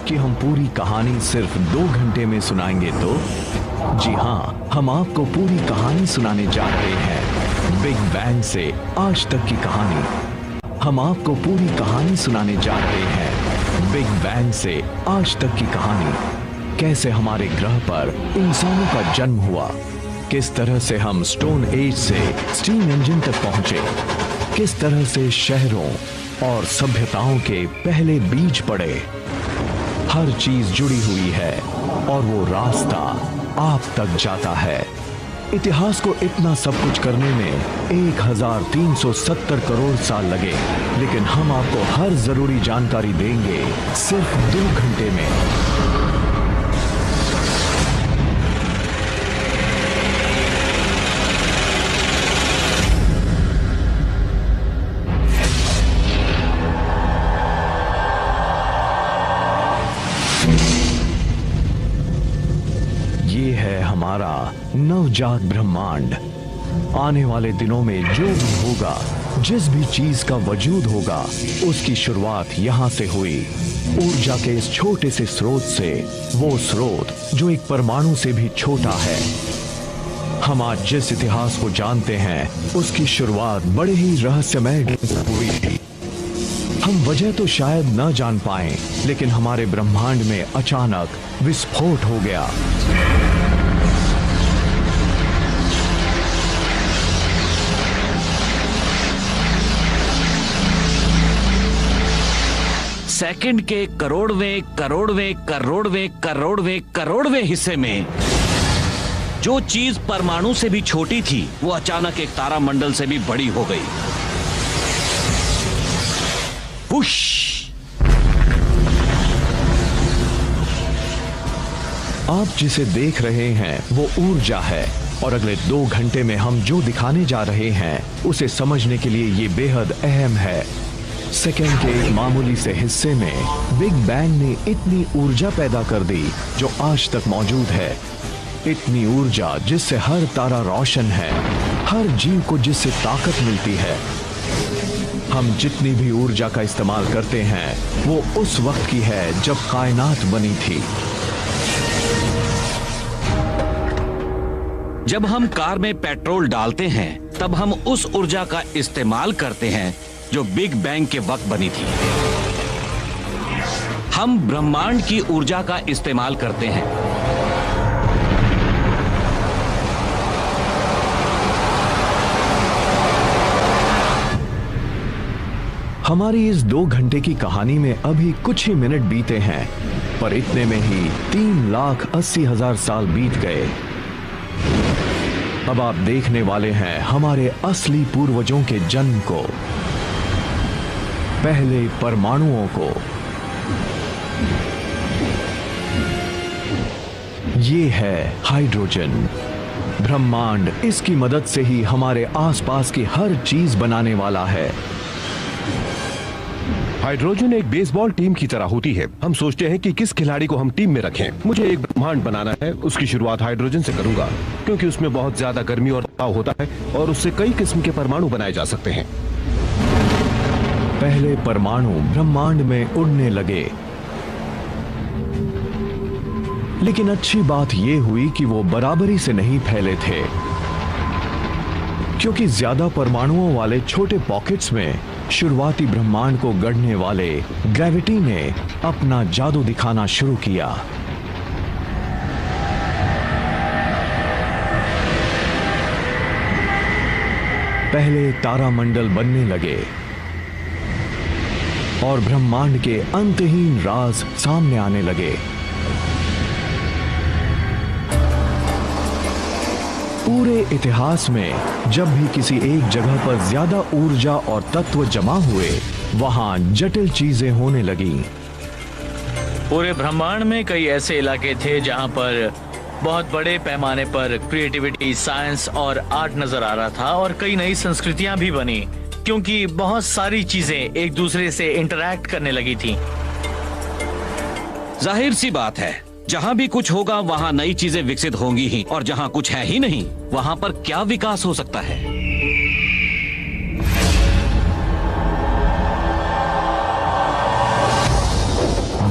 कि हम पूरी कहानी सिर्फ 2 घंटे में सुनाएंगे तो? जी हाँ, हम आपको पूरी कहानी सुनाने जा रहे हैं। बिग बैंग से आज तक की कहानी। हम आपको पूरी कहानी सुनाने जा रहे हैं। बिग बैंग से आज तक की कहानी। कैसे हमारे ग्रह पर इंसानों का जन्म हुआ, किस तरह से हम स्टोन एज से स्टीम इंजन तक पहुंचे, किस तरह से शहरों और सभ्यताओं के पहले बीज पड़े। हर चीज जुड़ी हुई है और वो रास्ता आप तक जाता है। इतिहास को इतना सब कुछ करने में 1370 करोड़ साल लगे, लेकिन हम आपको हर जरूरी जानकारी देंगे सिर्फ 2 घंटे में। ये है हमारा नवजात ब्रह्मांड। आने वाले दिनों में जो भी होगा, जिस भी चीज का वजूद होगा, उसकी शुरुआत यहां से हुई। ऊर्जा के इस छोटे से स्रोत से, वो स्रोत जो एक परमाणु से भी छोटा है। हम आज जिस इतिहास को जानते हैं, उसकी शुरुआत बड़े ही रहस्यमय हुई थी। हम वजह तो शायद न जान पाए, लेकिन हमारे ब्रह्मांड में अचानक विस्फोट हो गया। सेकंड के करोड़वें हिस्से में जो चीज परमाणु से भी छोटी थी, वो अचानक एक तारामंडल से भी बड़ी हो गई। पुश! आप जिसे देख रहे हैं वो ऊर्जा है, और अगले 2 घंटे में हम जो दिखाने जा रहे हैं उसे समझने के लिए ये बेहद अहम है। सेकेंड के एक मामूली से हिस्से में बिग बैंग ने इतनी ऊर्जा पैदा कर दी जो आज तक मौजूद है। इतनी ऊर्जा जिससे हर तारा रोशन है, हर जीव को जिससे ताकत मिलती है। हम जितनी भी ऊर्जा का इस्तेमाल करते हैं वो उस वक्त की है जब कायनात बनी थी। जब हम कार में पेट्रोल डालते हैं, तब हम उस ऊर्जा का इस्तेमाल करते हैं जो बिग बैंग के वक्त बनी थी। हम ब्रह्मांड की ऊर्जा का इस्तेमाल करते हैं। हमारी इस 2 घंटे की कहानी में अभी कुछ ही मिनट बीते हैं, पर इतने में ही 3,80,000 साल बीत गए। अब आप देखने वाले हैं हमारे असली पूर्वजों के जन्म को, पहले परमाणुओं को। ये है हाइड्रोजन। ब्रह्मांड इसकी मदद से ही हमारे आसपास की हर चीज बनाने वाला है। हाइड्रोजन एक बेसबॉल टीम की तरह होती है। हम सोचते हैं कि किस खिलाड़ी को हम टीम में रखें। मुझे एक ब्रह्मांड बनाना है, उसकी शुरुआत हाइड्रोजन से करूंगा, क्योंकि उसमें बहुत ज्यादा गर्मी और दबाव होता है और उससे कई किस्म के परमाणु बनाए जा सकते हैं। पहले परमाणु ब्रह्मांड में उड़ने लगे, लेकिन अच्छी बात यह हुई कि वो बराबरी से नहीं फैले थे, क्योंकि ज्यादा परमाणुओं वाले छोटे पॉकेट्स में शुरुआती ब्रह्मांड को गढ़ने वाले ग्रेविटी ने अपना जादू दिखाना शुरू किया। पहले तारामंडल बनने लगे और ब्रह्मांड के अंतहीन राज सामने आने लगे। पूरे इतिहास में जब भी किसी एक जगह पर ज्यादा ऊर्जा और तत्व जमा हुए, वहां जटिल चीजें होने लगीं। पूरे ब्रह्मांड में कई ऐसे इलाके थे जहां पर बहुत बड़े पैमाने पर क्रिएटिविटी, साइंस और आर्ट नजर आ रहा था, और कई नई संस्कृतियां भी बनी, क्योंकि बहुत सारी चीजें एक दूसरे से इंटरैक्ट करने लगी थी। जाहिर सी बात है, जहां भी कुछ होगा वहां नई चीजें विकसित होंगी ही, और जहां कुछ है ही नहीं, वहां पर क्या विकास हो सकता है?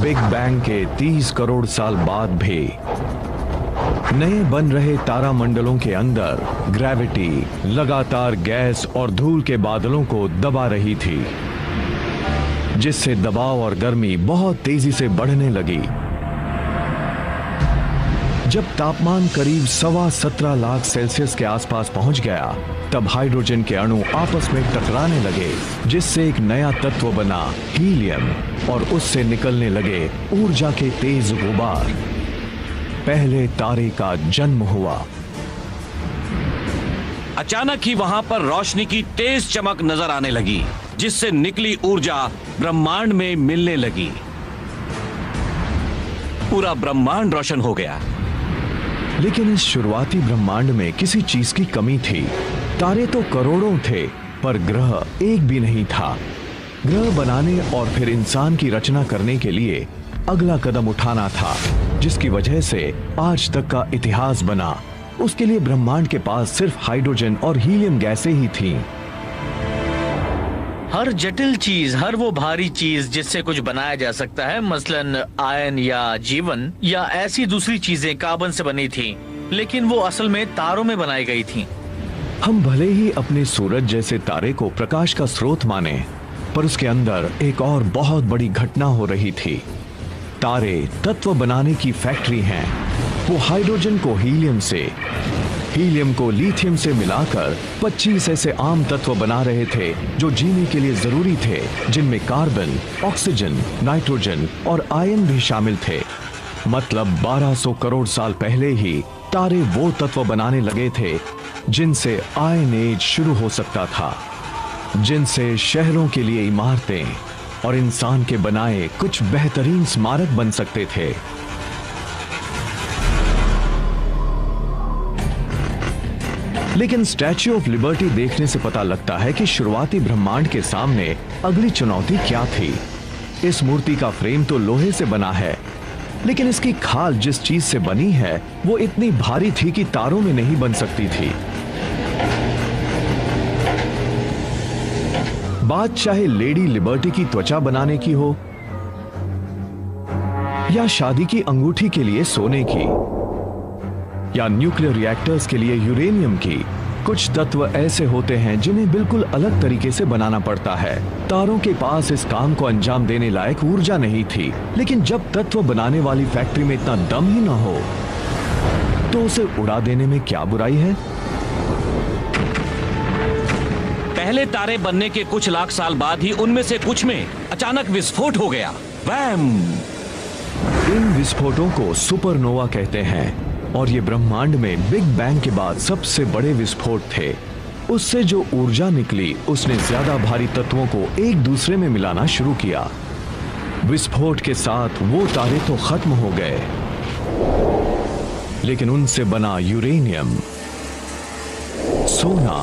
बिग बैंग के 30 करोड़ साल बाद भी नए बन रहे तारामंडलों के अंदर ग्रेविटी लगातार गैस और धूल के बादलों को दबा रही थी, जिससे दबाव और गर्मी बहुत तेजी से बढ़ने लगी। जब तापमान करीब 17.25 लाख सेल्सियस के आसपास पहुंच गया, तब हाइड्रोजन के अणु आपस में टकराने लगे, जिससे एक नया तत्व बना हीलियम, और उससे निकलने लगे ऊर्जा के तेज गुबार। पहले तारे का जन्म हुआ। अचानक ही वहां पर रोशनी की तेज चमक नजर आने लगी, जिससे निकली ऊर्जा ब्रह्मांड में मिलने लगी। पूरा ब्रह्मांड रोशन हो गया। लेकिन इस शुरुआती ब्रह्मांड में किसी चीज की कमी थी। तारे तो करोड़ों थे, पर ग्रह एक भी नहीं था। ग्रह बनाने और फिर इंसान की रचना करने के लिए अगला कदम उठाना था, जिसकी वजह से आज तक का इतिहास बना। उसके लिए ब्रह्मांड के पास सिर्फ हाइड्रोजन और हीलियम गैसें ही थीं। हर जटिल चीज, हर वो भारी चीज जिससे कुछ बनाया जा सकता है, मसलन आयन या जीवन या ऐसी दूसरी चीजें कार्बन से बनी थी, लेकिन वो असल में तारों में बनाई गई थी। हम भले ही अपने सूरज जैसे तारे को प्रकाश का स्रोत माने, पर उसके अंदर एक और बहुत बड़ी घटना हो रही थी। तारे तत्व बनाने की फैक्ट्री हैं। वो हाइड्रोजन को हीलियम से, हीलियम को लिथियम से मिलाकर 25 ऐसे आम तत्व बना रहे थे जो जीने के लिए जरूरी थे, जिनमें कार्बन, ऑक्सीजन, नाइट्रोजन और आयन भी शामिल थे। मतलब 1200 करोड़ साल पहले ही तारे वो तत्व बनाने लगे थे जिनसे आयन एज शुरू हो सकता था, जिनसे शहरों के लिए इमारतें और इंसान के बनाए कुछ बेहतरीन स्मारक बन सकते थे। लेकिन स्टैच्यू ऑफ लिबर्टी देखने से पता लगता है कि शुरुआती ब्रह्मांड के सामने अगली चुनौती क्या थी। इस मूर्ति का फ्रेम तो लोहे से बना है, लेकिन इसकी खाल जिस चीज से बनी है वो इतनी भारी थी कि तारों में नहीं बन सकती थी। बात चाहे लेडी लिबर्टी की त्वचा बनाने की हो या शादी की अंगूठी के लिए सोने की या न्यूक्लियर रिएक्टर्स के लिए यूरेनियम की, कुछ तत्व ऐसे होते हैं जिन्हें बिल्कुल अलग तरीके से बनाना पड़ता है। तारों के पास इस काम को अंजाम देने लायक ऊर्जा नहीं थी, लेकिन जब तत्व बनाने वाली फैक्ट्री में इतना दम ही ना हो तो उसे उड़ा देने में क्या बुराई है। पहले तारे बनने के कुछ लाख साल बाद ही उनमें से कुछ में अचानक विस्फोट हो गया। वैम! इन विस्फोटों को सुपरनोवा कहते हैं और ये ब्रह्मांड में बिग बैंग के बाद सबसे बड़े विस्फोट थे। उससे जो ऊर्जा निकली उसने ज्यादा भारी तत्वों को एक दूसरे में मिलाना शुरू किया। विस्फोट के साथ वो तारे तो खत्म हो गए, लेकिन उनसे बना यूरेनियम, सोना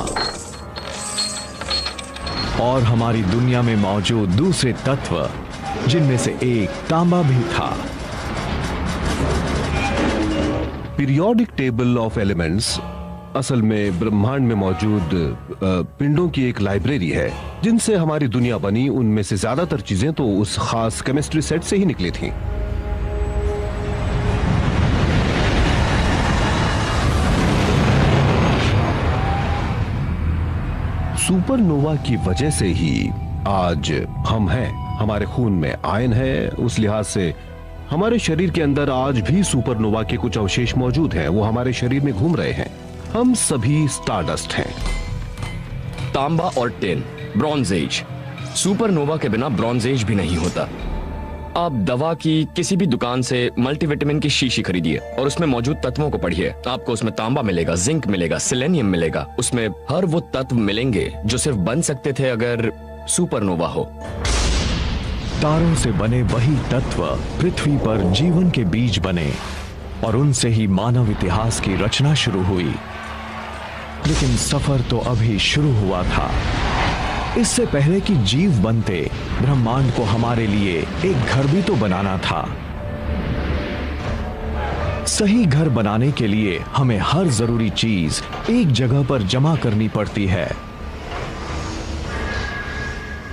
और हमारी दुनिया में मौजूद दूसरे तत्व, जिनमें से एक तांबा भी था। पीरियोडिक टेबल ऑफ एलिमेंट्स असल में ब्रह्मांड में मौजूद पिंडों की एक लाइब्रेरी है, जिनसे हमारी दुनिया बनी। उनमें से ज्यादातर चीजें तो उस खास केमिस्ट्री सेट से ही निकली थीं। सुपरनोवा की वजह से ही आज हम हैं। हमारे खून में आयन है, उस लिहाज से हमारे शरीर के अंदर आज भी सुपरनोवा के कुछ अवशेष मौजूद हैं। वो हमारे शरीर में घूम रहे हैं। हम सभी स्टारडस्ट हैं। तांबा और टिन, ब्रॉन्ज एज। सुपरनोवा के बिना ब्रॉन्ज एज भी नहीं होता। आप दवा की किसी भी दुकान से मल्टीविटामिन की शीशी खरीदिए और उसमें मौजूद तत्वों को पढ़िए। आपको उसमें तांबा मिलेगा, जिंक मिलेगा, सेलेनियम मिलेगा। उसमें हर वो तत्व मिलेंगे जो सिर्फ बन सकते थे अगर सुपरनोवा हो। तारों से बने वही तत्व पृथ्वी पर जीवन के बीज बने और उनसे ही मानव इतिहास की रचना शुरू हुई। लेकिन सफर तो अभी शुरू हुआ था। इससे पहले कि जीव बनते, ब्रह्मांड को हमारे लिए एक घर भी तो बनाना था। सही घर बनाने के लिए हमें हर जरूरी चीज एक जगह पर जमा करनी पड़ती है।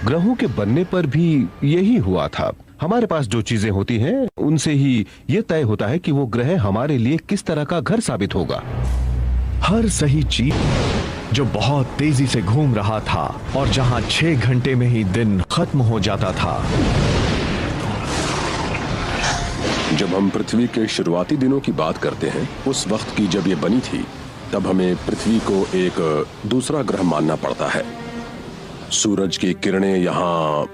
ग्रहों के बनने पर भी यही हुआ था। हमारे पास जो चीजें होती हैं उनसे ही ये तय होता है कि वो ग्रह हमारे लिए किस तरह का घर साबित होगा। हर सही चीज जो बहुत तेजी से घूम रहा था और जहां 6 घंटे में ही दिन खत्म हो जाता था। जब हम पृथ्वी के शुरुआती दिनों की बात करते हैं, उस वक्त की जब ये बनी थी, तब हमें पृथ्वी को एक दूसरा ग्रह मानना पड़ता है। सूरज की किरणें यहाँ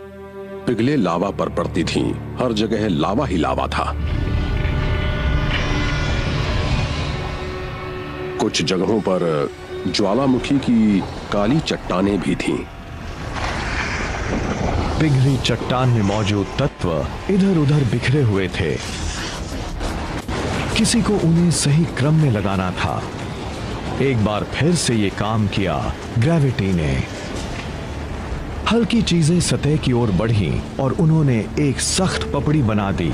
पिघले लावा पर पड़ती थीं। हर जगह लावा ही लावा था। कुछ जगहों पर ज्वालामुखी की काली चट्टानें भी थीं। पिघली चट्टान में मौजूद तत्व इधर उधर बिखरे हुए थे। किसी को उन्हें सही क्रम में लगाना था। एक बार फिर से ये काम किया ग्रेविटी ने। हल्की चीजें सतह की ओर बढ़ीं और उन्होंने एक सख्त पपड़ी बना दी।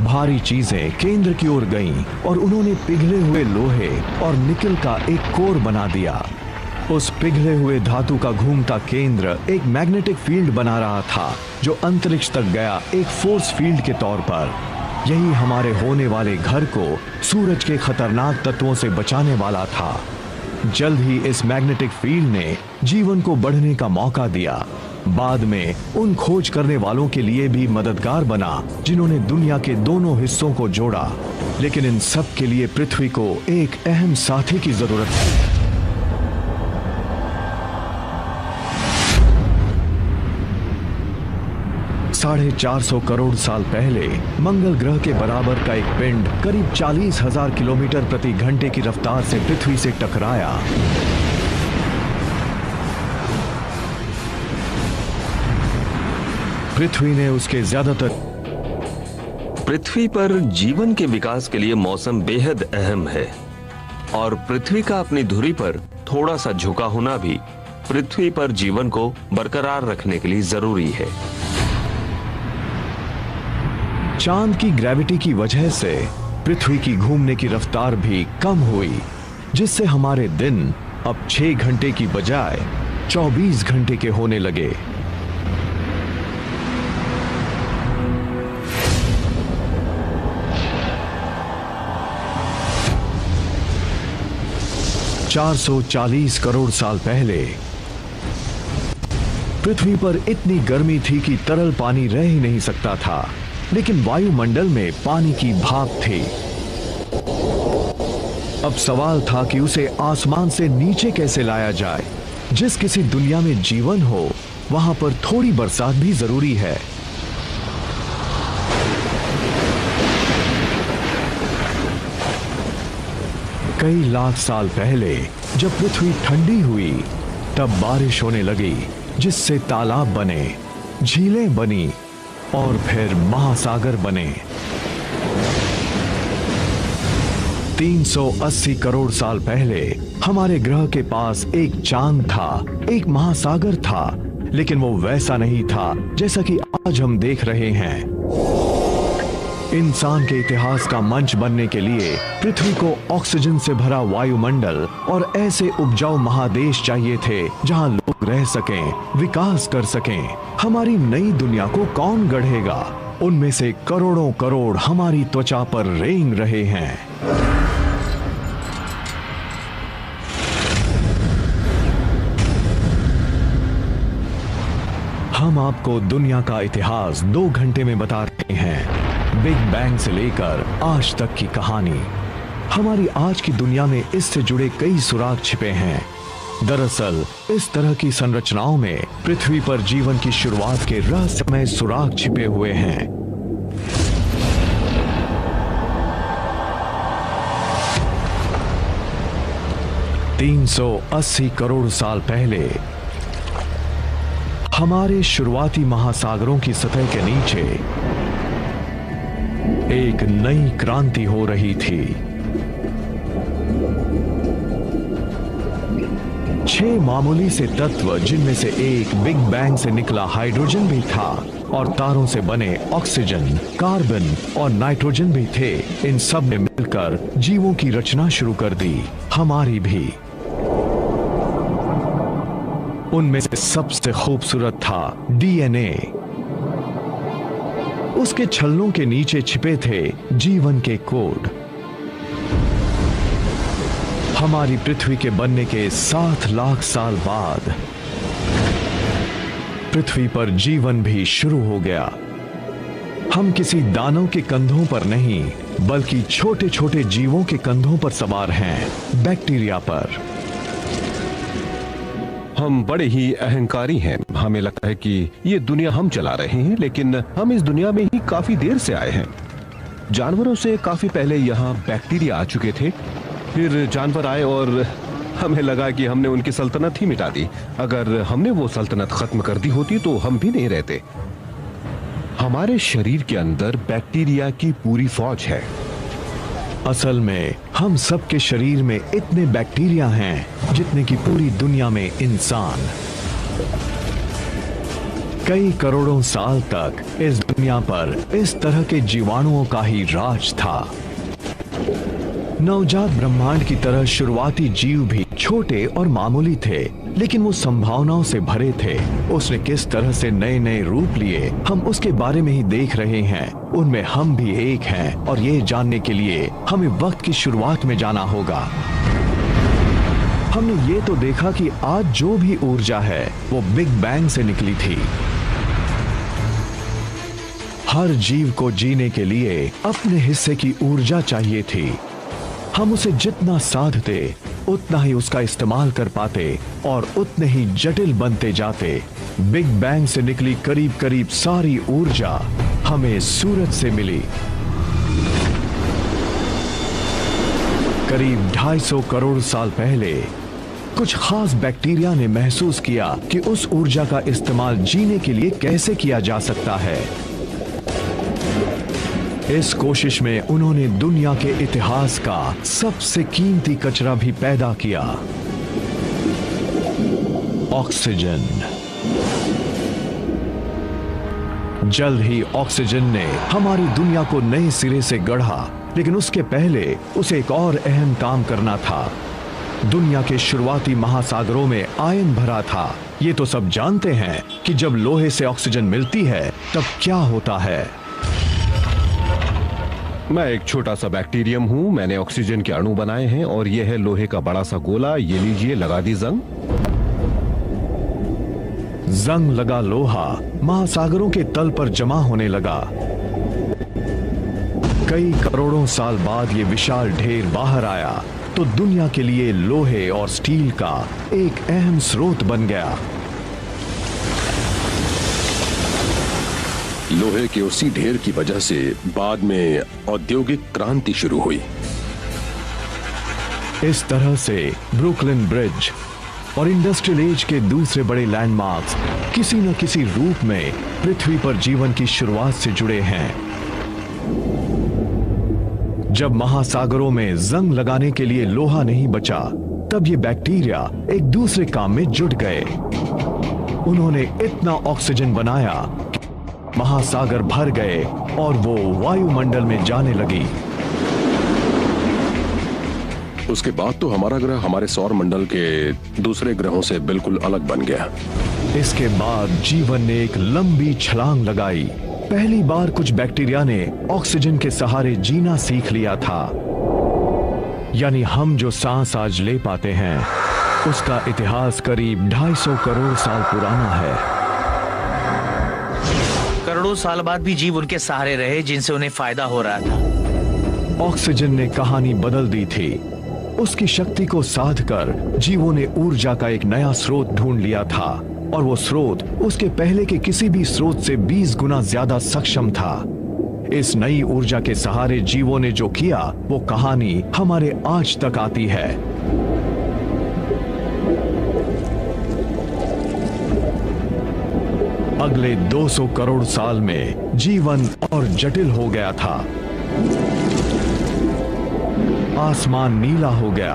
भारी चीजें केंद्र की ओर गईं और उन्होंने पिघले हुए लोहे और निकल का एक कोर बना दिया। उस पिघले हुए धातु का घूमता केंद्र एक मैग्नेटिक फील्ड बना रहा था जो अंतरिक्ष तक गया, एक फोर्स फील्ड के तौर पर। यही हमारे होने वाले घर को सूरज के खतरनाक तत्वों से बचाने वाला था। जल्द ही इस मैग्नेटिक फील्ड ने जीवन को बढ़ने का मौका दिया। बाद में उन खोज करने वालों के लिए भी मददगार बना जिन्होंने दुनिया के दोनों हिस्सों को जोड़ा। लेकिन इन सब के लिए पृथ्वी को एक अहम साथी की जरूरत थी। साढ़े 400 करोड़ साल पहले मंगल ग्रह के बराबर का एक पिंड करीब 40,000 किलोमीटर प्रति घंटे की रफ्तार से पृथ्वी से टकराया। पृथ्वी ने उसके ज्यादातर पृथ्वी पर जीवन के विकास के लिए मौसम बेहद अहम है और पृथ्वी का अपनी धुरी पर थोड़ा सा झुका होना भी पृथ्वी पर जीवन को बरकरार रखने के लिए जरूरी है। चांद की ग्रेविटी की वजह से पृथ्वी की घूमने की रफ्तार भी कम हुई, जिससे हमारे दिन अब 6 घंटे की बजाय 24 घंटे के होने लगे। $440 करोड़ साल पहले पृथ्वी पर इतनी गर्मी थी कि तरल पानी रह ही नहीं सकता था, लेकिन वायुमंडल में पानी की भाप थी। अब सवाल था कि उसे आसमान से नीचे कैसे लाया जाए। जिस किसी दुनिया में जीवन हो, वहां पर थोड़ी बरसात भी जरूरी है। कई लाख साल पहले जब पृथ्वी ठंडी हुई, तब बारिश होने लगी, जिससे तालाब बने, झीलें बनी और फिर महासागर बने। 380 करोड़ साल पहले हमारे ग्रह के पास एक चांद था, एक महासागर था, लेकिन वो वैसा नहीं था जैसा कि आज हम देख रहे हैं। इंसान के इतिहास का मंच बनने के लिए पृथ्वी को ऑक्सीजन से भरा वायुमंडल और ऐसे उपजाऊ महादेश चाहिए थे जहां लोग रह सकें, विकास कर सकें। हमारी नई दुनिया को कौन गढ़ेगा? उनमें से करोड़ों करोड़ हमारी त्वचा पर रेंग रहे हैं। हम आपको दुनिया का इतिहास 2 घंटे में बता रहे हैं। बिग बैंग से लेकर आज तक की कहानी। हमारी आज की दुनिया में इससे जुड़े कई सुराग छिपे हैं। दरअसल इस तरह की संरचनाओं में पृथ्वी पर जीवन की शुरुआत के रहस्यमय सुराग छिपे हुए हैं। $380 करोड़ साल पहले हमारे शुरुआती महासागरों की सतह के नीचे एक नई क्रांति हो रही थी। 6 मामूली से तत्व, जिनमें से एक बिग बैंग से निकला हाइड्रोजन भी था और तारों से बने ऑक्सीजन, कार्बन और नाइट्रोजन भी थे। इन सब ने मिलकर जीवों की रचना शुरू कर दी, हमारी भी। उनमें से सबसे खूबसूरत था डीएनए, उसके छल्लों के नीचे छिपे थे जीवन के कोड। हमारी पृथ्वी के बनने के 7 लाख साल बाद पृथ्वी पर जीवन भी शुरू हो गया। हम किसी दानव के कंधों पर नहीं, बल्कि छोटे छोटे जीवों के कंधों पर सवार हैं, बैक्टीरिया पर। हम बड़े ही अहंकारी हैं। हमें लगता है कि ये दुनिया हम चला रहे हैं, लेकिन हम इस दुनिया में ही काफी देर से आए हैं। जानवरों से काफी पहले यहाँ बैक्टीरिया आ चुके थे, फिर जानवर आए और हमें लगा कि हमने उनकी सल्तनत ही मिटा दी। अगर हमने वो सल्तनत खत्म कर दी होती तो हम भी नहीं रहते। हमारे शरीर के अंदर बैक्टीरिया की पूरी फौज है। असल में हम सबके शरीर में इतने बैक्टीरिया हैं जितने की पूरी दुनिया में इंसान। कई करोड़ों साल तक इस दुनिया पर इस तरह के जीवाणुओं का ही राज था। नवजात ब्रह्मांड की तरह शुरुआती जीव भी छोटे और मामूली थे, लेकिन वो संभावनाओं से भरे थे। उसने किस तरह से नए नए रूप लिए, हम उसके बारे में ही देख रहे हैं। उनमें हम भी एक हैं, और ये जानने के लिए हमें वक्त की शुरुआत में जाना होगा। हमने ये तो देखा कि आज जो भी ऊर्जा है वो बिग बैंग से निकली थी। हर जीव को जीने के लिए अपने हिस्से की ऊर्जा चाहिए थी। हम उसे जितना साधते उतना ही उसका इस्तेमाल कर पाते और उतने ही जटिल बनते जाते। बिग बैंग से निकली करीब करीब सारी ऊर्जा हमें सूरज से मिली। करीब 250 करोड़ साल पहले कुछ खास बैक्टीरिया ने महसूस किया कि उस ऊर्जा का इस्तेमाल जीने के लिए कैसे किया जा सकता है। इस कोशिश में उन्होंने दुनिया के इतिहास का सबसे कीमती कचरा भी पैदा किया, ऑक्सीजन। जल्द ही ऑक्सीजन ने हमारी दुनिया को नए सिरे से गढ़ा, लेकिन उसके पहले उसे एक और अहम काम करना था। दुनिया के शुरुआती महासागरों में आयन भरा था। ये तो सब जानते हैं कि जब लोहे से ऑक्सीजन मिलती है तब क्या होता है। मैं एक छोटा सा बैक्टीरियम हूँ। मैंने ऑक्सीजन के अणु बनाए हैं और ये है लोहे का बड़ा सा गोला। ये लीजिए, लगा दी जंग। जंग लगा लोहा महासागरों के तल पर जमा होने लगा। कई करोड़ों साल बाद ये विशाल ढेर बाहर आया तो दुनिया के लिए लोहे और स्टील का एक अहम स्रोत बन गया। लोहे के उसी ढेर की वजह से बाद में औद्योगिक क्रांति शुरू हुई। इस तरह से ब्रुकलिन ब्रिज और इंडस्ट्रियल एज के दूसरे बड़े लैंडमार्क्स किसी न किसी रूप में पृथ्वी पर जीवन की शुरुआत से जुड़े हैं। जब महासागरों में जंग लगाने के लिए लोहा नहीं बचा, तब ये बैक्टीरिया एक दूसरे काम में जुट गए। उन्होंने इतना ऑक्सीजन बनाया कि महासागर भर गए और वो वायुमंडल में जाने लगी। उसके बाद तो हमारा ग्रह हमारे सौर मंडल के दूसरे ग्रहों से बिल्कुल अलग बन गया। इसके बाद जीवन ने एक लंबी छलांग लगाई। पहली बार कुछ बैक्टीरिया ने ऑक्सीजन के सहारे जीना सीख लिया था। यानी हम जो सांस आज ले पाते हैं उसका इतिहास करीब 250 करोड़ साल पुराना है। करोड़ों साल बाद भी जीव उनके सहारे रहे जिनसे उन्हें फायदा हो रहा था। ऑक्सीजन ने कहानी बदल दी थी। उसकी शक्ति को साध कर जीवों ने ऊर्जा का एक नया स्रोत ढूंढ लिया था, और वो स्रोत उसके पहले के किसी भी स्रोत से 20 गुना ज्यादा सक्षम था। इस नई ऊर्जा के सहारे जीवों ने जो किया वो कहानी हमारे आज तक आती है। अगले 200 करोड़ साल में जीवन और जटिल हो गया था। आसमान नीला हो गया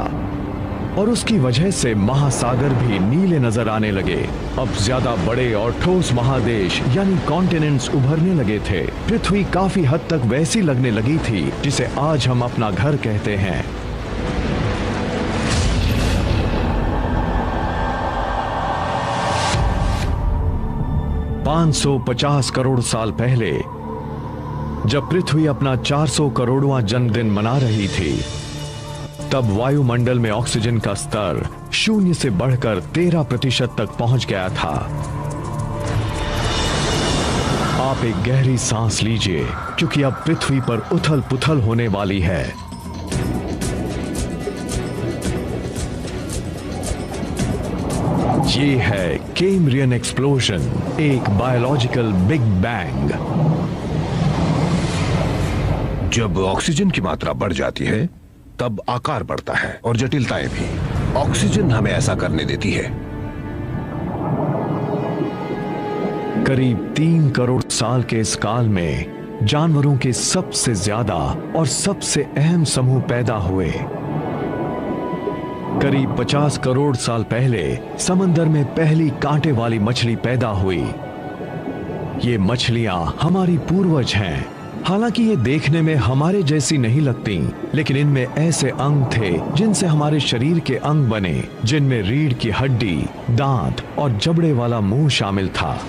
और उसकी वजह से महासागर भी नीले नजर आने लगे। अब ज्यादा बड़े और ठोस महादेश यानी कॉन्टिनेंट्स उभरने लगे थे। पृथ्वी काफी हद तक वैसी लगने लगी थी जिसे आज हम अपना घर कहते हैं। $550 करोड़ साल पहले जब पृथ्वी अपना 400 करोड़वां जन्मदिन मना रही थी, तब वायुमंडल में ऑक्सीजन का स्तर 0 से बढ़कर 13% तक पहुंच गया था। आप एक गहरी सांस लीजिए, क्योंकि अब पृथ्वी पर उथल पुथल होने वाली है। ये है कैम्ब्रियन एक्सप्लोजन, एक बायोलॉजिकल बिग बैंग। जब ऑक्सीजन की मात्रा बढ़ जाती है तब आकार बढ़ता है और जटिलताएं भी। ऑक्सीजन हमें ऐसा करने देती है। करीब 3 करोड़ साल के इस काल में जानवरों के सबसे ज्यादा और सबसे अहम समूह पैदा हुए। करीब 50 करोड़ साल पहले समंदर में पहली कांटे वाली मछली पैदा हुई। ये मछलियां हमारी पूर्वज हैं। हालांकि ये देखने में हमारे जैसी नहीं लगती, लेकिन इनमें ऐसे अंग थे जिनसे हमारे शरीर के अंग बने, जिनमें रीढ़ की हड्डी, दांत और जबड़े वाला मुंह शामिल था।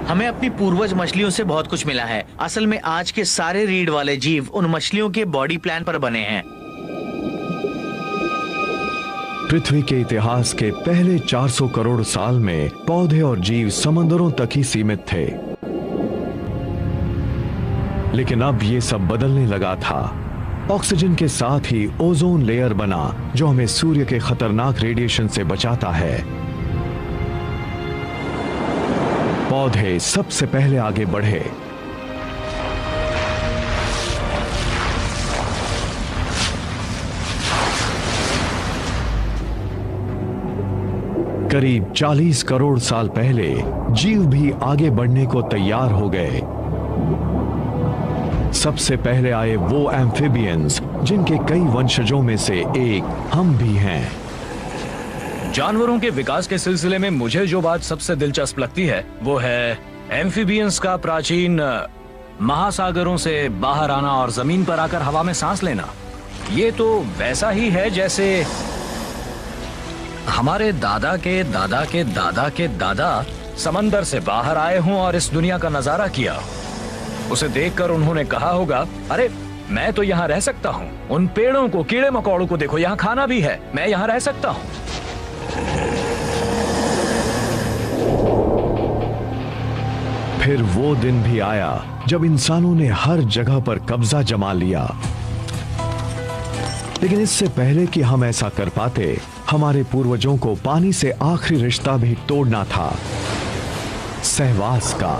हमें अपनी पूर्वज मछलियों से बहुत कुछ मिला है। असल में आज के सारे रीढ़ वाले जीव उन मछलियों के बॉडी प्लान पर बने हैं। पृथ्वी के इतिहास के पहले 400 करोड़ साल में पौधे और जीव समंदरों तक ही सीमित थे, लेकिन अब ये सब बदलने लगा था। ऑक्सीजन के साथ ही ओजोन लेयर बना, जो हमें सूर्य के खतरनाक रेडिएशन से बचाता है। पौधे सबसे पहले आगे बढ़े। करीब 40 करोड़ साल पहले जीव भी आगे बढ़ने को तैयार हो गए। सबसे पहले आए वो एम्फिबियंस, जिनके कई वंशजों में से एक हम भी हैं। जानवरों के विकास के सिलसिले में मुझे जो बात सबसे दिलचस्प लगती है वो है एम्फिबियंस का प्राचीन महासागरों से बाहर आना और जमीन पर आकर हवा में सांस लेना। ये तो वैसा ही है जैसे हमारे दादा के दादा के दादा के दादा समंदर से बाहर आए हों और इस दुनिया का नजारा किया। उसे देखकर उन्होंने कहा होगा, अरे मैं तो यहाँ रह सकता हूँ। उन पेड़ों को, कीड़े मकोड़ों को देखो, यहाँ खाना भी है, मैं यहाँ रह सकता हूँ। फिर वो दिन भी आया जब इंसानों ने हर जगह पर कब्जा जमा लिया। लेकिन इससे पहले कि हम ऐसा कर पाते, हमारे पूर्वजों को पानी से आखिरी रिश्ता भी तोड़ना था, सहवास का।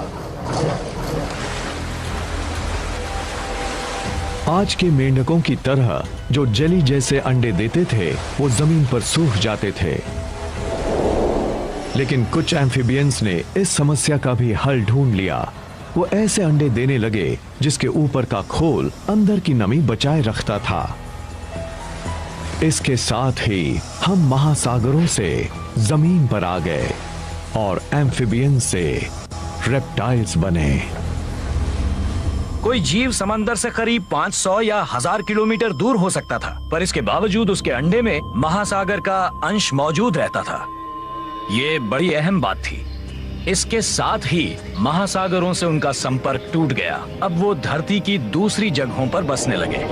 आज के मेंढकों की तरह जो जेली जैसे अंडे देते थे, वो जमीन पर सूख जाते थे। लेकिन कुछ एम्फिबियंस ने इस समस्या का भी हल ढूंढ लिया। वो ऐसे अंडे देने लगे जिसके ऊपर का खोल अंदर की नमी बचाए रखता था। इसके साथ ही हम महासागरों से जमीन पर आ गए और एम्फिबियंस से रेप्टाइल्स बने। कोई जीव समंदर से करीब 500 या 1000 किलोमीटर दूर हो सकता था, पर इसके बावजूद उसके अंडे में महासागर का अंश मौजूद रहता था। ये बड़ी अहम बात थी। इसके साथ ही महासागरों से उनका संपर्क टूट गया। अब वो धरती की दूसरी जगहों पर बसने लगे।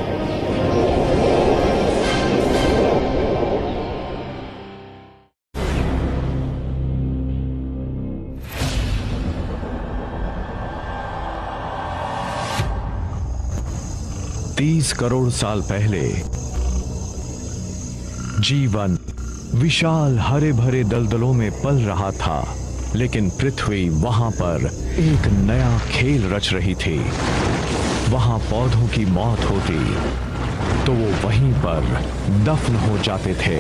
तीस करोड़ साल पहले जीवन विशाल हरे भरे दलदलों में पल रहा था, लेकिन पृथ्वी वहां पर एक नया खेल रच रही थी। वहां पौधों की मौत होती तो वो वहीं पर दफन हो जाते थे।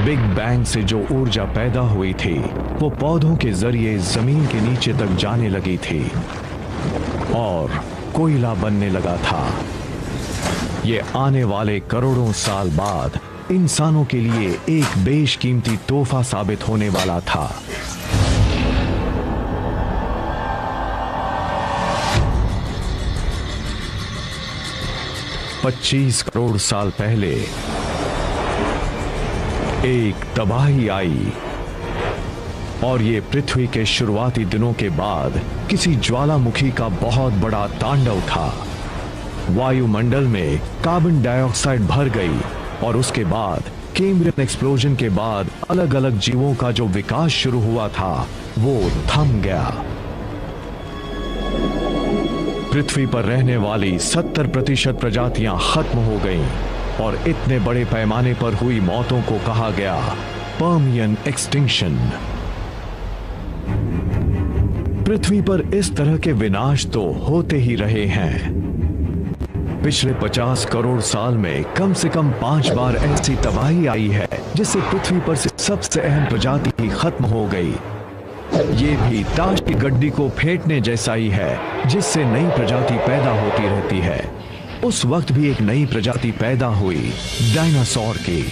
बिग बैंग से जो ऊर्जा पैदा हुई थी, वो पौधों के जरिए जमीन के नीचे तक जाने लगी थी और कोयला बनने लगा था। ये आने वाले करोड़ों साल बाद इंसानों के लिए एक बेशकीमती तोहफा साबित होने वाला था। पच्चीस करोड़ साल पहले एक तबाही आई। और ये पृथ्वी के शुरुआती दिनों के बाद किसी ज्वालामुखी का बहुत बड़ा तांडव था। वायुमंडल में कार्बन डाइऑक्साइड भर गई और उसके बाद कैम्ब्रियन एक्सप्लोजन के बाद अलग अलग जीवों का जो विकास शुरू हुआ था वो थम गया। पृथ्वी पर रहने वाली 70% प्रजातियां खत्म हो गईं और इतने बड़े पैमाने पर हुई मौतों को कहा गया पर्मियन एक्सटिंक्शन। पृथ्वी पर इस तरह के विनाश तो होते ही रहे हैं। पिछले 50 करोड़ साल में कम से कम 5 बार ऐसी तबाही आई है जिससे पृथ्वी पर से सबसे अहम प्रजाति ही खत्म हो गई। ये भी ताश की गड्डी को फेंटने जैसा ही है जिससे नई प्रजाति पैदा होती रहती है। उस वक्त भी एक नई प्रजाति पैदा हुई, डायनासोर की।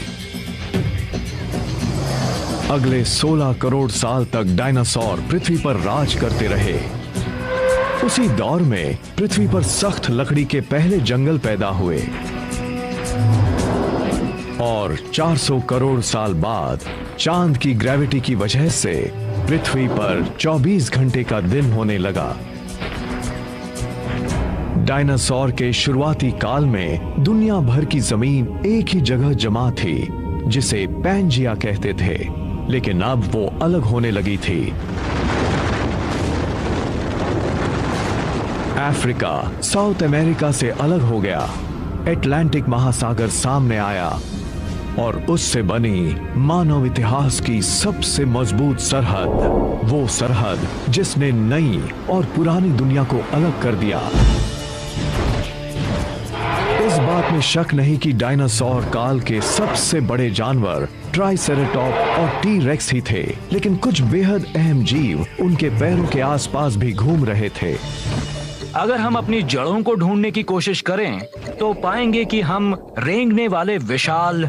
अगले 16 करोड़ साल तक डायनासोर पृथ्वी पर राज करते रहे। उसी दौर में पृथ्वी पर सख्त लकड़ी के पहले जंगल पैदा हुए और 400 करोड़ साल बाद चांद की ग्रेविटी की वजह से पृथ्वी पर 24 घंटे का दिन होने लगा। डायनासोर के शुरुआती काल में दुनिया भर की जमीन एक ही जगह जमा थी जिसे पैंजिया कहते थे, लेकिन अब वो अलग होने लगी थी। अफ्रीका साउथ अमेरिका से अलग हो गया, अटलांटिक महासागर सामने आया और उससे बनी मानव इतिहास की सबसे मजबूत सरहद, वो सरहद जिसने नई और पुरानी दुनिया को अलग कर दिया। इस बात में शक नहीं कि डायनासोर काल के सबसे बड़े जानवर ट्राइसेराटॉप और टी रेक्स ही थे, लेकिन कुछ बेहद अहम जीव उनके पैरों के आसपास भी घूम रहे थे। अगर हम अपनी जड़ों को ढूंढने की कोशिश करें तो पाएंगे कि हम रेंगने वाले विशाल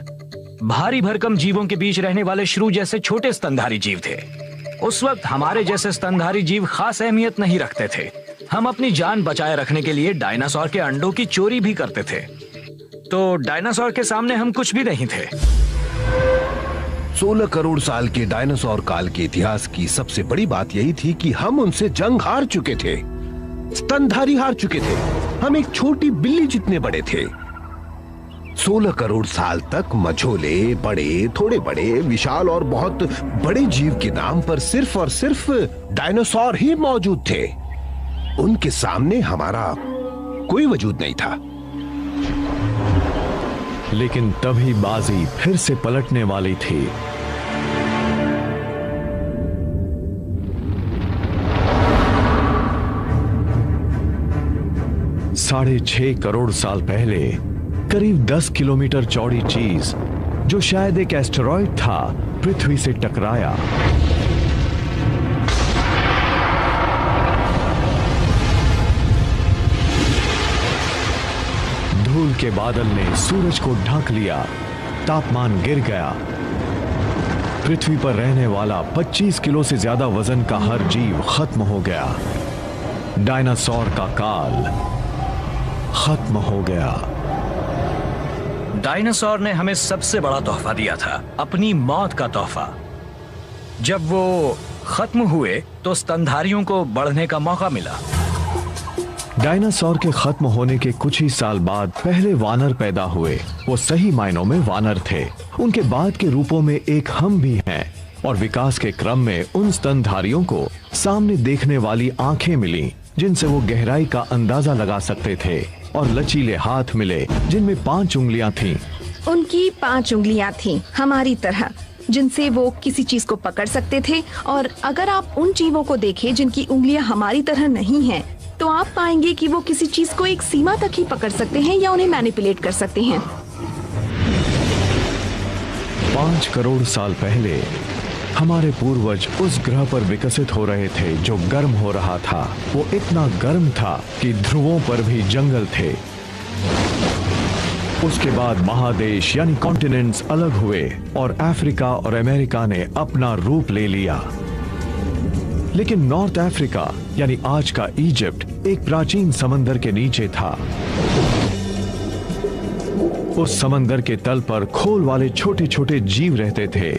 भारी भरकम जीवों के बीच रहने वाले श्रू जैसे छोटे स्तनधारी जीव थे। उस वक्त हमारे जैसे स्तनधारी जीव खास अहमियत नहीं रखते थे। हम अपनी जान बचाए रखने के लिए डायनासोर के अंडों की चोरी भी करते थे। तो डायनासोर के सामने हम कुछ भी नहीं थे। 16 करोड़ साल के डायनासोर काल के इतिहास की सबसे बड़ी बात यही थी कि हम उनसे जंग हार चुके थे, स्तनधारी हार चुके थे। हम एक छोटी बिल्ली जितने बड़े थे। 16 करोड़ साल तक मझोले, बड़े, थोड़े बड़े, विशाल और बहुत बड़े जीव के नाम पर सिर्फ और सिर्फ डायनासोर ही मौजूद थे। उनके सामने हमारा कोई वजूद नहीं था। लेकिन तभी बाजी फिर से पलटने वाली थी। साढ़े 6 करोड़ साल पहले करीब 10 किलोमीटर चौड़ी चीज जो शायद एक एस्टेरॉयड था पृथ्वी से टकराया। धूल के बादल ने सूरज को ढक लिया, तापमान गिर गया। पृथ्वी पर रहने वाला 25 किलो से ज्यादा वजन का हर जीव खत्म हो गया। डायनासोर का काल खत्म हो गया। डायनासोर ने हमें सबसे बड़ा तोहफा दिया था, अपनी मौत का तोहफा। जब वो खत्म हुए तो स्तनधारियों को बढ़ने का मौका मिला। डायनासोर के खत्म होने के कुछ ही साल बाद पहले वानर पैदा हुए। वो सही मायनों में वानर थे। उनके बाद के रूपों में एक हम भी हैं और विकास के क्रम में उन स्तनधारियों को सामने देखने वाली आंखें मिली जिनसे वो गहराई का अंदाजा लगा सकते थे और लचीले हाथ मिले जिनमें 5 उंगलियां थीं। उनकी 5 उंगलियां थीं हमारी तरह, जिनसे वो किसी चीज को पकड़ सकते थे। और अगर आप उन जीवों को देखें जिनकी उंगलियां हमारी तरह नहीं हैं, तो आप पाएंगे कि वो किसी चीज को एक सीमा तक ही पकड़ सकते हैं या उन्हें मैनिपुलेट कर सकते हैं। 5 करोड़ साल पहले हमारे पूर्वज उस ग्रह पर विकसित हो रहे थे जो गर्म हो रहा था। वो इतना गर्म था कि ध्रुवों पर भी जंगल थे। उसके बाद महादेश यानी कॉन्टिनेंट्स अलग हुए और अफ्रीका और अमेरिका ने अपना रूप ले लिया। लेकिन नॉर्थ अफ्रीका यानी आज का इजिप्ट एक प्राचीन समंदर के नीचे था। उस समंदर के तल पर खोल वाले छोटे छोटे जीव रहते थे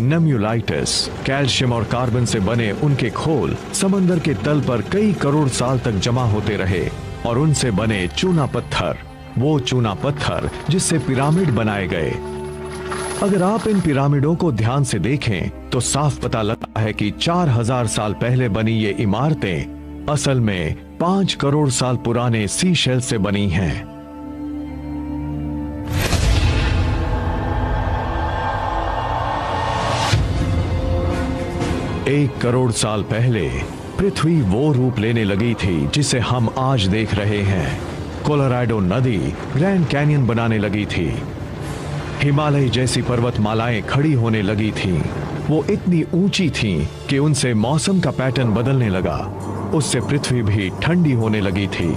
नेम्यूलाइटिस, कैल्शियम और कार्बन से बने उनके खोल समंदर के तल पर कई करोड़ साल तक जमा होते रहे और उनसे बने चूना पत्थर, वो चूना पत्थर जिससे पिरामिड बनाए गए। अगर आप इन पिरामिडों को ध्यान से देखें तो साफ पता लगता है कि 4000 साल पहले बनी ये इमारतें असल में 5 करोड़ साल पुराने सी शेल से बनी हैं। 1 करोड़ साल पहले पृथ्वी वो रूप लेने लगी थी जिसे हम आज देख रहे हैं। कोलोराडो नदी ग्रैंड कैनियन बनाने लगी थी। हिमालय जैसी पर्वतमालाएं खड़ी होने लगी थीं। वो इतनी ऊंची थीं कि उनसे मौसम का पैटर्न बदलने लगा। उससे पृथ्वी भी ठंडी होने लगी थी।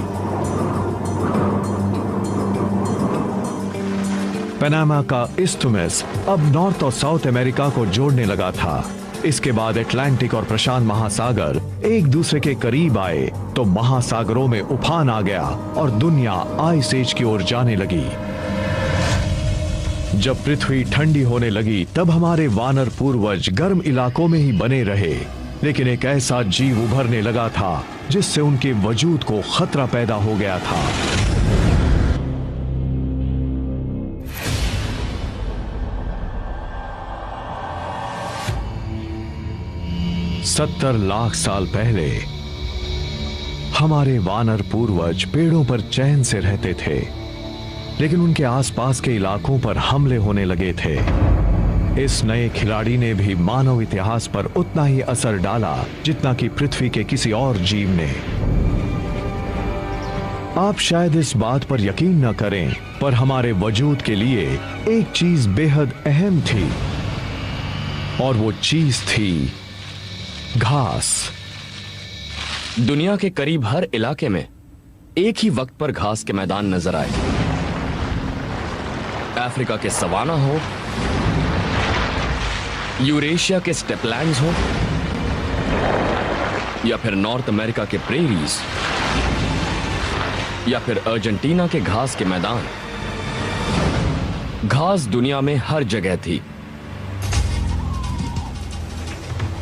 पनामा का इस्थमुस अब नॉर्थ और साउथ अमेरिका को जोड़ने लगा था। इसके बाद अटलांटिक और प्रशांत महासागर एक दूसरे के करीब आए तो महासागरों में उफान आ गया और दुनिया आइस एज की ओर जाने लगी। जब पृथ्वी ठंडी होने लगी तब हमारे वानर पूर्वज गर्म इलाकों में ही बने रहे, लेकिन एक ऐसा जीव उभरने लगा था जिससे उनके वजूद को खतरा पैदा हो गया था। सत्तर लाख साल पहले हमारे वानर पूर्वज पेड़ों पर चैन से रहते थे, लेकिन उनके आसपास के इलाकों पर हमले होने लगे थे। इस नए खिलाड़ी ने भी मानव इतिहास पर उतना ही असर डाला जितना कि पृथ्वी के किसी और जीव ने। आप शायद इस बात पर यकीन न करें, पर हमारे वजूद के लिए एक चीज बेहद अहम थी और वो चीज थी घास। दुनिया के करीब हर इलाके में एक ही वक्त पर घास के मैदान नजर आए। अफ्रीका के सवाना हो, यूरेशिया के स्टेपलैंड्स हो, या फिर नॉर्थ अमेरिका के प्रेरीज, या फिर अर्जेंटीना के घास के मैदान। घास दुनिया में हर जगह थी।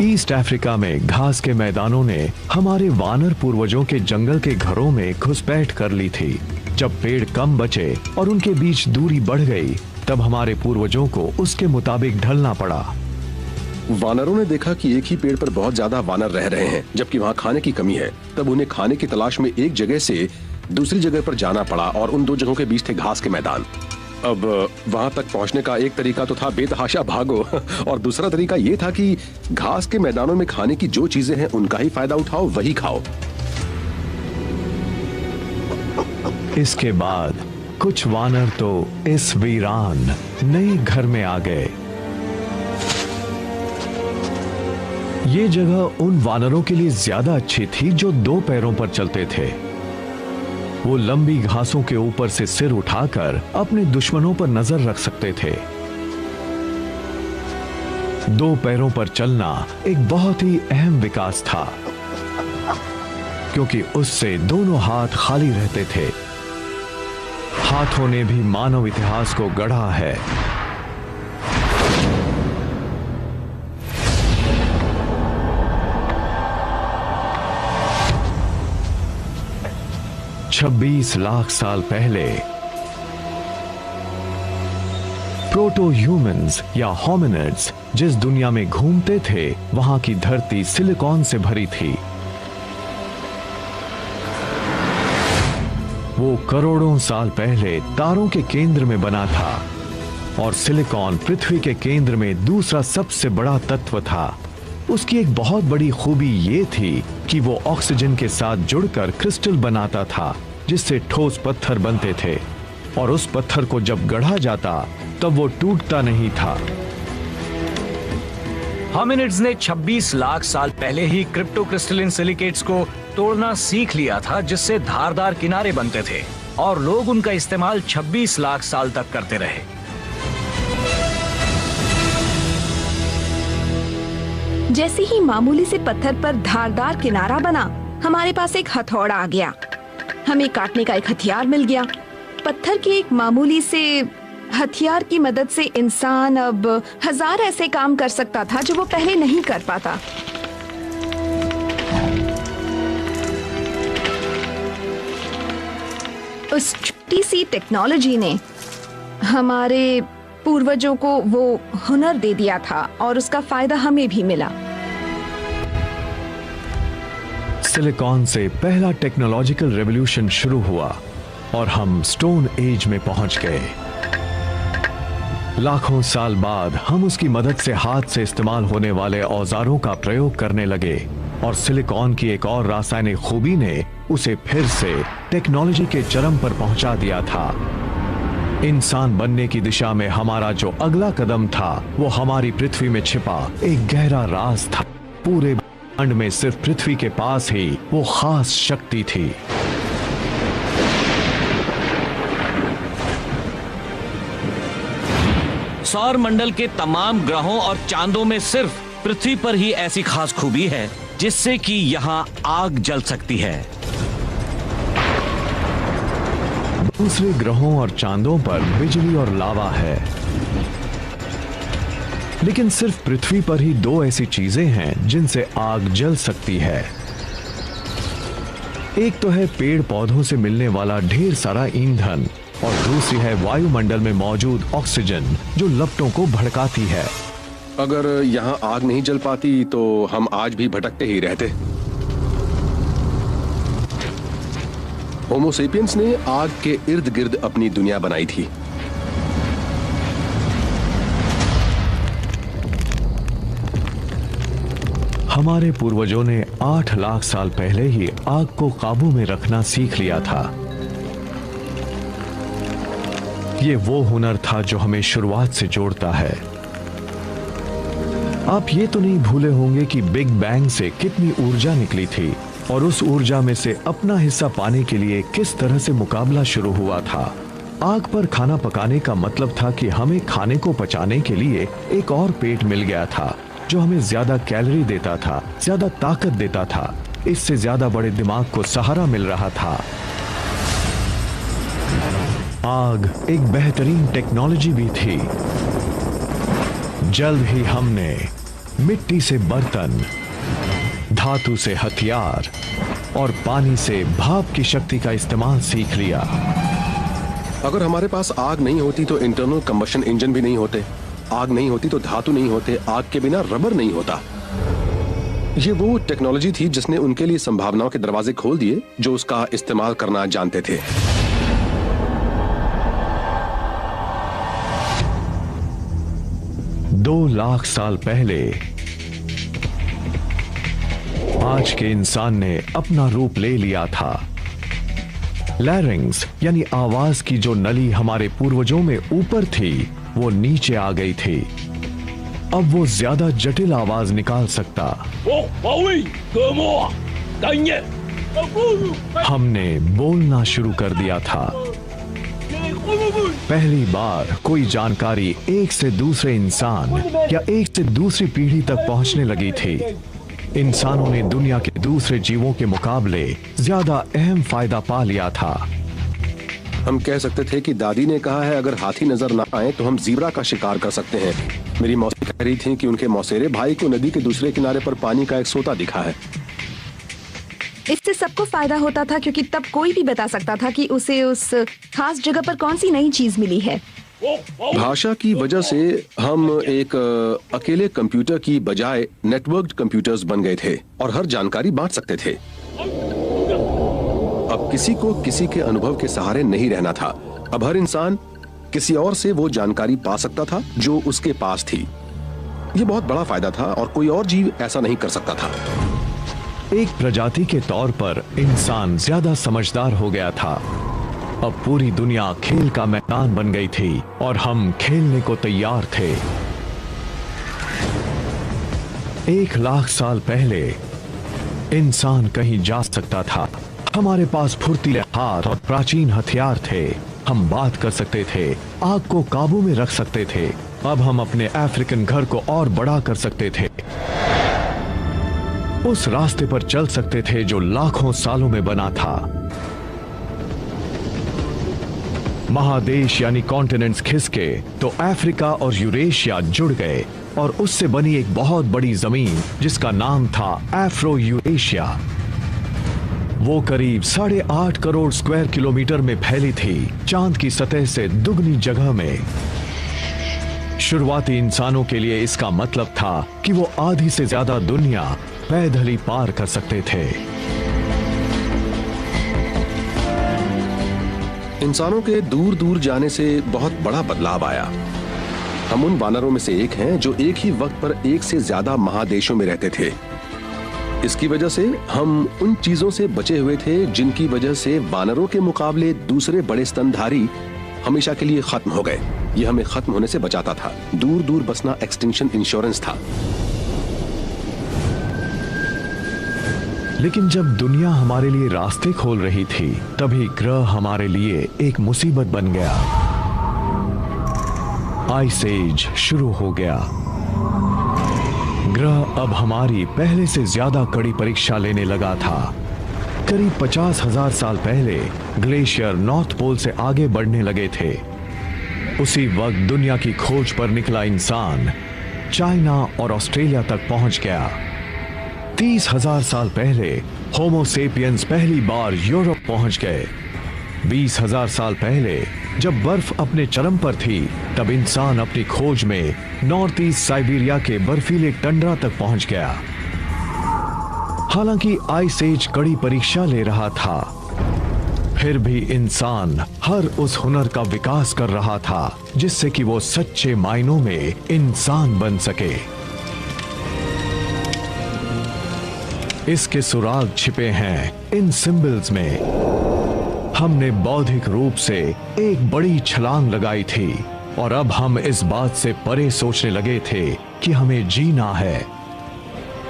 ईस्ट अफ्रीका में घास के मैदानों ने हमारे वानर पूर्वजों के जंगल के घरों में घुसपैठ कर ली थी। जब पेड़ कम बचे और उनके बीच दूरी बढ़ गई, तब हमारे पूर्वजों को उसके मुताबिक ढलना पड़ा। वानरों ने देखा कि एक ही पेड़ पर बहुत ज्यादा वानर रह रहे हैं, जबकि वहाँ खाने की कमी है। तब उन्हें खाने की तलाश में एक जगह से दूसरी जगह पर जाना पड़ा और उन दो जगहों के बीच थे घास के मैदान। अब वहां तक पहुंचने का एक तरीका तो था बेतहाशा भागो और दूसरा तरीका यह था कि घास के मैदानों में खाने की जो चीजें हैं उनका ही फायदा उठाओ, वही खाओ। इसके बाद कुछ वानर तो इस वीरान नए घर में आ गए। ये जगह उन वानरों के लिए ज्यादा अच्छी थी जो 2 पैरों पर चलते थे। वो लंबी घासों के ऊपर से सिर उठाकर अपने दुश्मनों पर नजर रख सकते थे। 2 पैरों पर चलना एक बहुत ही अहम विकास था, क्योंकि उससे दोनों हाथ खाली रहते थे। हाथों ने भी मानव इतिहास को गढ़ा है। $26 लाख साल पहले प्रोटो ह्यूमंस या होमिनिड्स जिस दुनिया में घूमते थे, वहां की धरती सिलिकॉन से भरी थी। वो करोड़ों साल पहले तारों के केंद्र में बना था और सिलिकॉन पृथ्वी के केंद्र में दूसरा सबसे बड़ा तत्व था। उसकी एक बहुत बड़ी खूबी ये थी कि वो ऑक्सीजन के साथ जुड़कर क्रिस्टल बनाता था, जिससे ठोस पत्थर बनते थे और उस पत्थर को जब गढ़ा जाता तब वो टूटता नहीं था। होमिनिड्स ने 26 लाख साल पहले ही क्रिप्टोक्रिस्टलिन सिलिकेट्स को तोड़ना सीख लिया था, जिससे धारदार किनारे बनते थे और लोग उनका इस्तेमाल 26 लाख साल तक करते रहे। जैसे ही मामूली से पत्थर पर धारदार किनारा बना, हमारे पास एक हथौड़ा आ गया। हमें काटने का एक हथियार मिल गया। पत्थर की एक मामूली से हथियार की मदद से इंसान अब 1000 ऐसे काम कर सकता था जो वो पहले नहीं कर पाता। उस छोटी सी टेक्नोलॉजी ने हमारे पूर्वजों को वो हुनर दे दिया था और उसका फायदा हमें भी मिला। सिलिकॉन से पहला टेक्नोलॉजिकल रेवोल्यूशन शुरू हुआ और हम स्टोन एज में पहुंच गए। लाखों साल बाद हम उसकी मदद से हाथ से इस्तेमाल होने वाले औजारों का प्रयोग करने लगे और सिलिकॉन की एक और रासायनिक खूबी ने उसे फिर से टेक्नोलॉजी के चरम पर पहुंचा दिया था। इंसान बनने की दिशा में हमारा जो अगला कदम था वो हमारी पृथ्वी में छिपा एक गहरा राज था। पूरे ब्रह्मांड में सिर्फ पृथ्वी के पास ही वो खास शक्ति थी। सौर मंडल के तमाम ग्रहों और चांदों में सिर्फ पृथ्वी पर ही ऐसी खास खूबी है जिससे कि यहाँ आग जल सकती है। दूसरे ग्रहों और चांदों पर बिजली और लावा है, लेकिन सिर्फ पृथ्वी पर ही 2 ऐसी चीजें हैं जिनसे आग जल सकती है। एक तो है पेड़ पौधों से मिलने वाला ढेर सारा ईंधन और दूसरी है वायुमंडल में मौजूद ऑक्सीजन जो लपटों को भड़काती है। अगर यहाँ आग नहीं जल पाती तो हम आज भी भटकते ही रहते। होमो सेपियंस ने आग के इर्द गिर्द अपनी दुनिया बनाई थी। हमारे पूर्वजों ने 8 लाख साल पहले ही आग को काबू में रखना सीख लिया था। ये वो हुनर था जो हमें शुरुआत से जोड़ता है। आप ये तो नहीं भूले होंगे कि बिग बैंग से कितनी ऊर्जा निकली थी और उस ऊर्जा में से अपना हिस्सा पाने के लिए किस तरह से मुकाबला शुरू हुआ था। आग पर खाना पकाने का मतलब था कि हमें खाने को पचाने के लिए एक और पेट मिल गया था जो हमें ज्यादा कैलोरी देता था, ज्यादा ताकत देता था, इससे ज्यादा बड़े दिमाग को सहारा मिल रहा था। आग एक बेहतरीन टेक्नोलॉजी भी थी। जल्द ही हमने मिट्टी से बर्तन, धातु से हथियार और पानी से भाप की शक्ति का इस्तेमाल सीख लिया। अगर हमारे पास आग नहीं होती तो इंटरनल कंबशन इंजन भी नहीं होते, आग नहीं होती तो धातु नहीं होते, आग के बिना रबर नहीं होता। ये वो टेक्नोलॉजी थी जिसने उनके लिए संभावनाओं के दरवाजे खोल दिए जो उसका इस्तेमाल करना जानते थे। दो लाख साल पहले आज के इंसान ने अपना रूप ले लिया था। लैरिंग्स यानी आवाज की जो नली हमारे पूर्वजों में ऊपर थी वो नीचे आ गई थी। अब वो ज्यादा जटिल आवाज निकाल सकता। हमने बोलना शुरू कर दिया था। पहली बार कोई जानकारी एक से दूसरे इंसान या एक से दूसरी पीढ़ी तक पहुंचने लगी थी। इंसानों ने दुनिया के दूसरे जीवों के मुकाबले ज्यादा अहम फायदा पा लिया था। हम कह सकते थे कि दादी ने कहा है अगर हाथी नजर ना आए तो हम ज़ीब्रा का शिकार कर सकते हैं। मेरी मौसी कह रही थी कि उनके मौसेरे भाई को नदी के दूसरे किनारे पर पानी का एक सोता दिखा है। इससे सबको फायदा होता था क्योंकि तब कोई भी बता सकता था कि उसे उस खास जगह पर कौन सी नई चीज मिली है। भाषा की वजह से हम एक अकेले कंप्यूटर की बजाय नेटवर्क्ड कंप्यूटर्स बन गए थे और हर जानकारी बांट सकते थे। अब किसी को किसी के अनुभव के सहारे नहीं रहना था। अब हर इंसान किसी और से वो जानकारी पा सकता था जो उसके पास थी। ये बहुत बड़ा फायदा था और कोई और जीव ऐसा नहीं कर सकता था। एक प्रजाति के तौर पर इंसान ज्यादा समझदार हो गया था। अब पूरी दुनिया खेल का मैदान बन गई थी और हम खेलने को तैयार थे। 1 लाख साल पहले इंसान कहीं जा सकता था। हमारे पास फुर्तीले हाथ और प्राचीन हथियार थे। हम बात कर सकते थे, आग को काबू में रख सकते थे। अब हम अपने अफ्रीकन घर को और बड़ा कर सकते थे। उस रास्ते पर चल सकते थे जो लाखों सालों में बना था। महादेश यानी कॉन्टिनेंट्स खिसके तो अफ्रीका और यूरेशिया जुड़ गए और उससे बनी एक बहुत बड़ी जमीन जिसका नाम था अफ्रो यूरेशिया। वो करीब 8.5 करोड़ स्क्वायर किलोमीटर में फैली थी, चांद की सतह से दुगनी जगह में। शुरुआती इंसानों के लिए इसका मतलब था कि वो आधी से ज्यादा दुनिया पैदल ही पार कर सकते थे। इंसानों के दूर दूर जाने से बहुत बड़ा बदलाव आया। हम उन वानरों में से एक हैं जो एक ही वक्त पर एक से ज्यादा महादेशों में रहते थे। इसकी वजह से हम उन चीजों से बचे हुए थे जिनकी वजह से वानरों के मुकाबले दूसरे बड़े स्तनधारी हमेशा के लिए खत्म हो गए। यह हमें खत्म होने से बचाता था। दूर दूर बसना एक्सटिंक्शन इंश्योरेंस था। लेकिन जब दुनिया हमारे लिए रास्ते खोल रही थी, तभी ग्रह हमारे लिए एक मुसीबत बन गया। आइस एज शुरू हो गया। ग्रह अब हमारी पहले से ज्यादा कड़ी परीक्षा लेने लगा था। करीब 50,000 साल पहले ग्लेशियर नॉर्थ पोल से आगे बढ़ने लगे थे। उसी वक्त दुनिया की खोज पर निकला इंसान चाइना और ऑस्ट्रेलिया तक पहुंच गया। 30,000 साल पहले होमो सेपियंस पहली बार यूरोप पहुंच गए। 20,000 साल पहले जब बर्फ अपने चरम पर थी, तब इंसान अपनी खोज में नॉर्थ ईस्ट साइबेरिया के बर्फीले टंड्रा तक पहुंच गया। हालांकि आइस एज कड़ी परीक्षा ले रहा था, फिर भी इंसान हर उस हुनर का विकास कर रहा था जिससे कि वो सच्चे मायनों में इंसान बन सके। इसके सुराग छिपे हैं इन सिंबल्स में। हमने बौद्धिक रूप से एक बड़ी छलांग लगाई थी और अब हम इस बात से परे सोचने लगे थे कि हमें जीना है।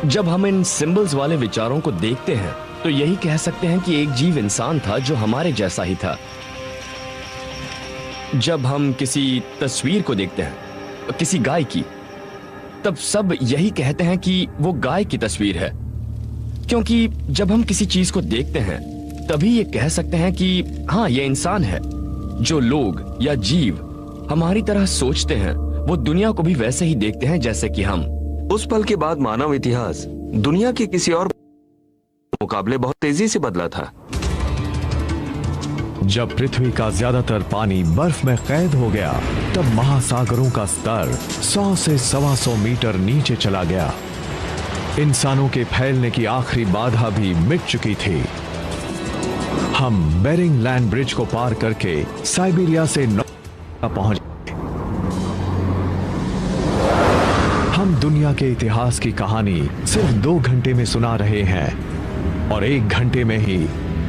जब हम इन सिंबल्स वाले विचारों को देखते हैं तो यही कह सकते हैं कि एक जीव इंसान था जो हमारे जैसा ही था। जब हम किसी तस्वीर को देखते हैं, किसी गाय की, तब सब यही कहते हैं कि वो गाय की तस्वीर है, क्योंकि जब हम किसी चीज को देखते हैं तभी ये कह सकते हैं कि हाँ, ये इंसान है। जो लोग या जीव हमारी तरह सोचते हैं वो दुनिया को भी वैसे ही देखते हैं जैसे कि हम। उस पल के बाद मानव इतिहास दुनिया के किसी और मुकाबले बहुत तेजी से बदला था। जब पृथ्वी का ज्यादातर पानी बर्फ में कैद हो गया, तब महासागरों का स्तर 100 से 125 मीटर नीचे चला गया। इंसानों के फैलने की आखिरी बाधा भी मिट चुकी थी। हम बेरिंग लैंड ब्रिज को पार करके साइबेरिया से पहुंच गए। हम दुनिया के इतिहास की कहानी सिर्फ 2 घंटे में सुना रहे हैं और 1 घंटे में ही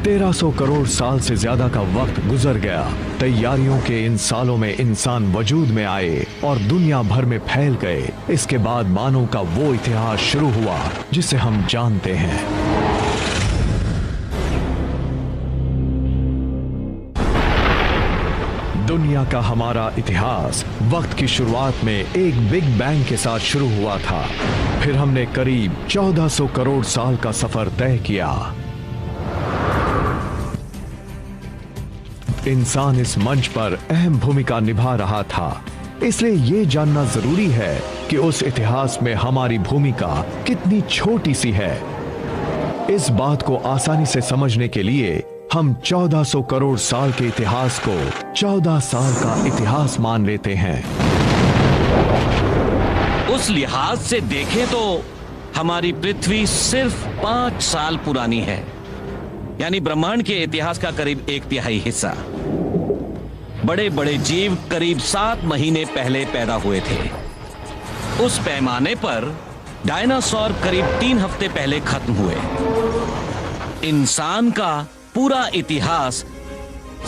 1300 करोड़ साल से ज्यादा का वक्त गुजर गया। तैयारियों के इन सालों में इंसान वजूद में आए और दुनिया भर में फैल गए। इसके बाद मानव का वो इतिहास शुरू हुआ जिसे हम जानते हैं। दुनिया का हमारा इतिहास वक्त की शुरुआत में एक बिग बैंग के साथ शुरू हुआ था। फिर हमने करीब 1400 करोड़ साल का सफर तय किया। इंसान इस मंच पर अहम भूमिका निभा रहा था, इसलिए यह जानना जरूरी है कि उस इतिहास में हमारी भूमिका कितनी छोटी सी है। इस बात को आसानी से समझने के लिए हम 1400 करोड़ साल के इतिहास को 14 साल का इतिहास मान लेते हैं। उस लिहाज से देखें तो हमारी पृथ्वी सिर्फ 5 साल पुरानी है, यानी ब्रह्मांड के इतिहास का करीब 1/3 हिस्सा। बड़े बड़े जीव करीब 7 महीने पहले पैदा हुए थे। उस पैमाने पर डायनासोर करीब 3 हफ्ते पहले खत्म हुए। इंसान का पूरा इतिहास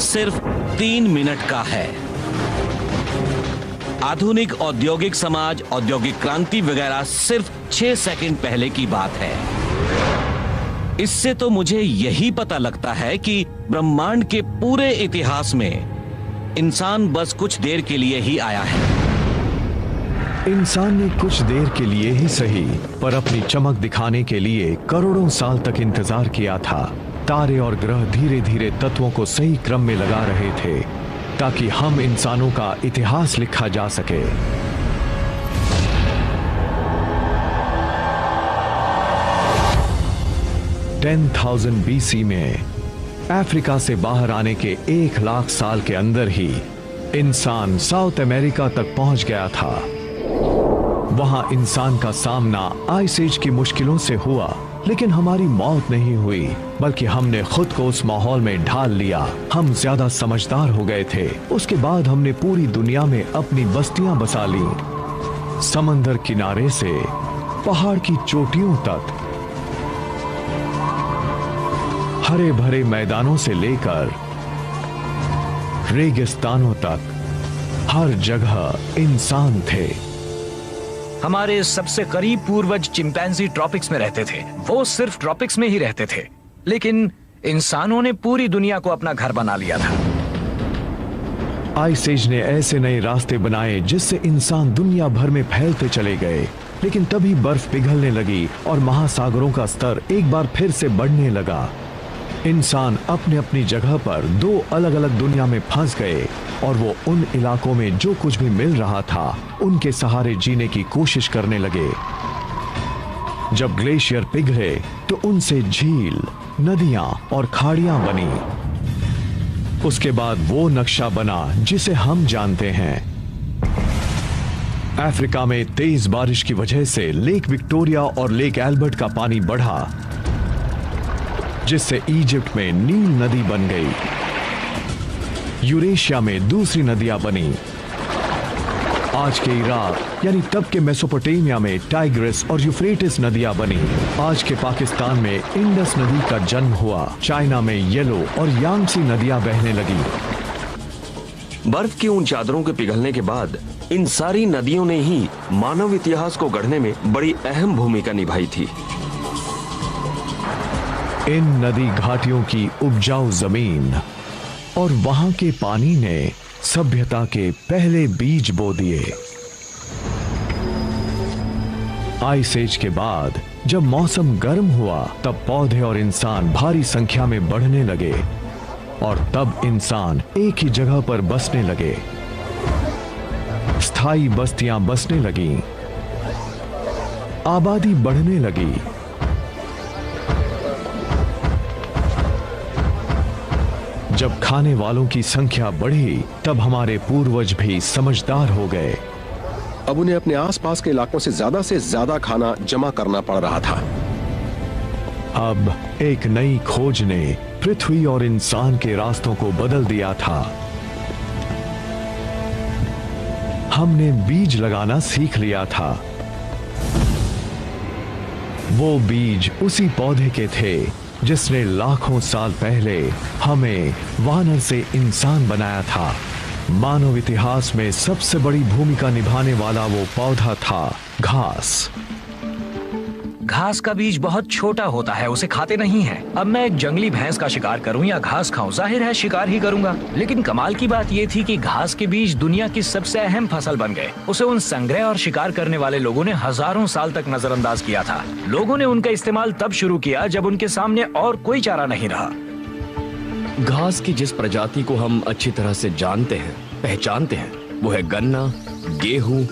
सिर्फ 3 मिनट का है। आधुनिक औद्योगिक समाज, औद्योगिक क्रांति वगैरह सिर्फ 6 सेकंड पहले की बात है। इससे तो मुझे यही पता लगता है कि ब्रह्मांड के पूरे इतिहास में इंसान बस कुछ देर के लिए ही आया है। इंसान ने कुछ देर के लिए ही सही, पर अपनी चमक दिखाने के लिए करोड़ों साल तक इंतजार किया था। तारे और ग्रह धीरे धीरे तत्वों को सही क्रम में लगा रहे थे। ताकि हम इंसानों का इतिहास लिखा जा सके। 10,000 BC में अफ्रीका से बाहर आने के 1 लाख साल के अंदर ही इंसान साउथ अमेरिका तक पहुंच गया था। वहां इंसान का सामना आइस एज की मुश्किलों से हुआ, लेकिन हमारी मौत नहीं हुई, बल्कि हमने खुद को उस माहौल में ढाल लिया। हम ज्यादा समझदार हो गए थे। उसके बाद हमने पूरी दुनिया में अपनी बस्तियां बसा ली, समंदर किनारे से पहाड़ की चोटियों तक, हरे भरे मैदानों से लेकर रेगिस्तानों तक, हर जगह इंसान थे। हमारे सबसे करीब पूर्वज चिंपैंजी ट्रॉपिक्स में रहते थे। वो सिर्फ ट्रॉपिक्स में ही रहते थे, लेकिन इंसानों ने पूरी दुनिया को अपना घर बना लिया था। आइस एज ने ऐसे नए रास्ते बनाए जिससे इंसान दुनिया भर में फैलते चले गए, लेकिन तभी बर्फ पिघलने लगी और महासागरों का स्तर एक बार फिर से बढ़ने लगा। इंसान अपने अपनी जगह पर 2 अलग अलग दुनिया में फंस गए और वो उन इलाकों में जो कुछ भी मिल रहा था उनके सहारे जीने की कोशिश करने लगे। जब ग्लेशियर पिघले तो उनसे झील, नदियां और खाड़ियां बनी। उसके बाद वो नक्शा बना जिसे हम जानते हैं। अफ्रीका में तेज बारिश की वजह से लेक विक्टोरिया और लेक एल्बर्ट का पानी बढ़ा, जिससे इजिप्ट में नील नदी बन गई। यूरेशिया में दूसरी नदियां बनी। आज के इराक यानी तब के मेसोपोटामिया में टाइग्रिस और यूफ्रेटिस नदियां बनी। आज के पाकिस्तान में इंडस नदी का जन्म हुआ। चाइना में येलो और यांगसी नदियां बहने लगी। बर्फ की उन चादरों के पिघलने के बाद इन सारी नदियों ने ही मानव इतिहास को गढ़ने में बड़ी अहम भूमिका निभाई थी। इन नदी घाटियों की उपजाऊ जमीन और वहां के पानी ने सभ्यता के पहले बीज बो दिए। आइस एज के बाद जब मौसम गर्म हुआ तब पौधे और इंसान भारी संख्या में बढ़ने लगे और तब इंसान एक ही जगह पर बसने लगे। स्थायी बस्तियां बसने लगीं, आबादी बढ़ने लगी। जब खाने वालों की संख्या बढ़ी तब हमारे पूर्वज भी समझदार हो गए। अब उन्हें अपने आसपास के इलाकों से ज्यादा खाना जमा करना पड़ रहा था। अब एक नई खोज ने पृथ्वी और इंसान के रास्तों को बदल दिया था। हमने बीज लगाना सीख लिया था। वो बीज उसी पौधे के थे जिसने लाखों साल पहले हमें वानर से इंसान बनाया था। मानव इतिहास में सबसे बड़ी भूमिका निभाने वाला वो पौधा था घास। घास का बीज बहुत छोटा होता है, उसे खाते नहीं हैं। अब मैं एक जंगली भैंस का शिकार करूं या घास खाऊं, जाहिर है शिकार ही करूंगा। लेकिन कमाल की बात ये थी कि घास के बीज दुनिया की सबसे अहम फसल बन गए। उसे उन संग्रह और शिकार करने वाले लोगों ने हजारों साल तक नजरअंदाज किया था। लोगों ने उनका इस्तेमाल तब शुरू किया जब उनके सामने और कोई चारा नहीं रहा। घास की जिस प्रजाति को हम अच्छी तरह से जानते हैं, पहचानते हैं, वो है गन्ना, गेहूं,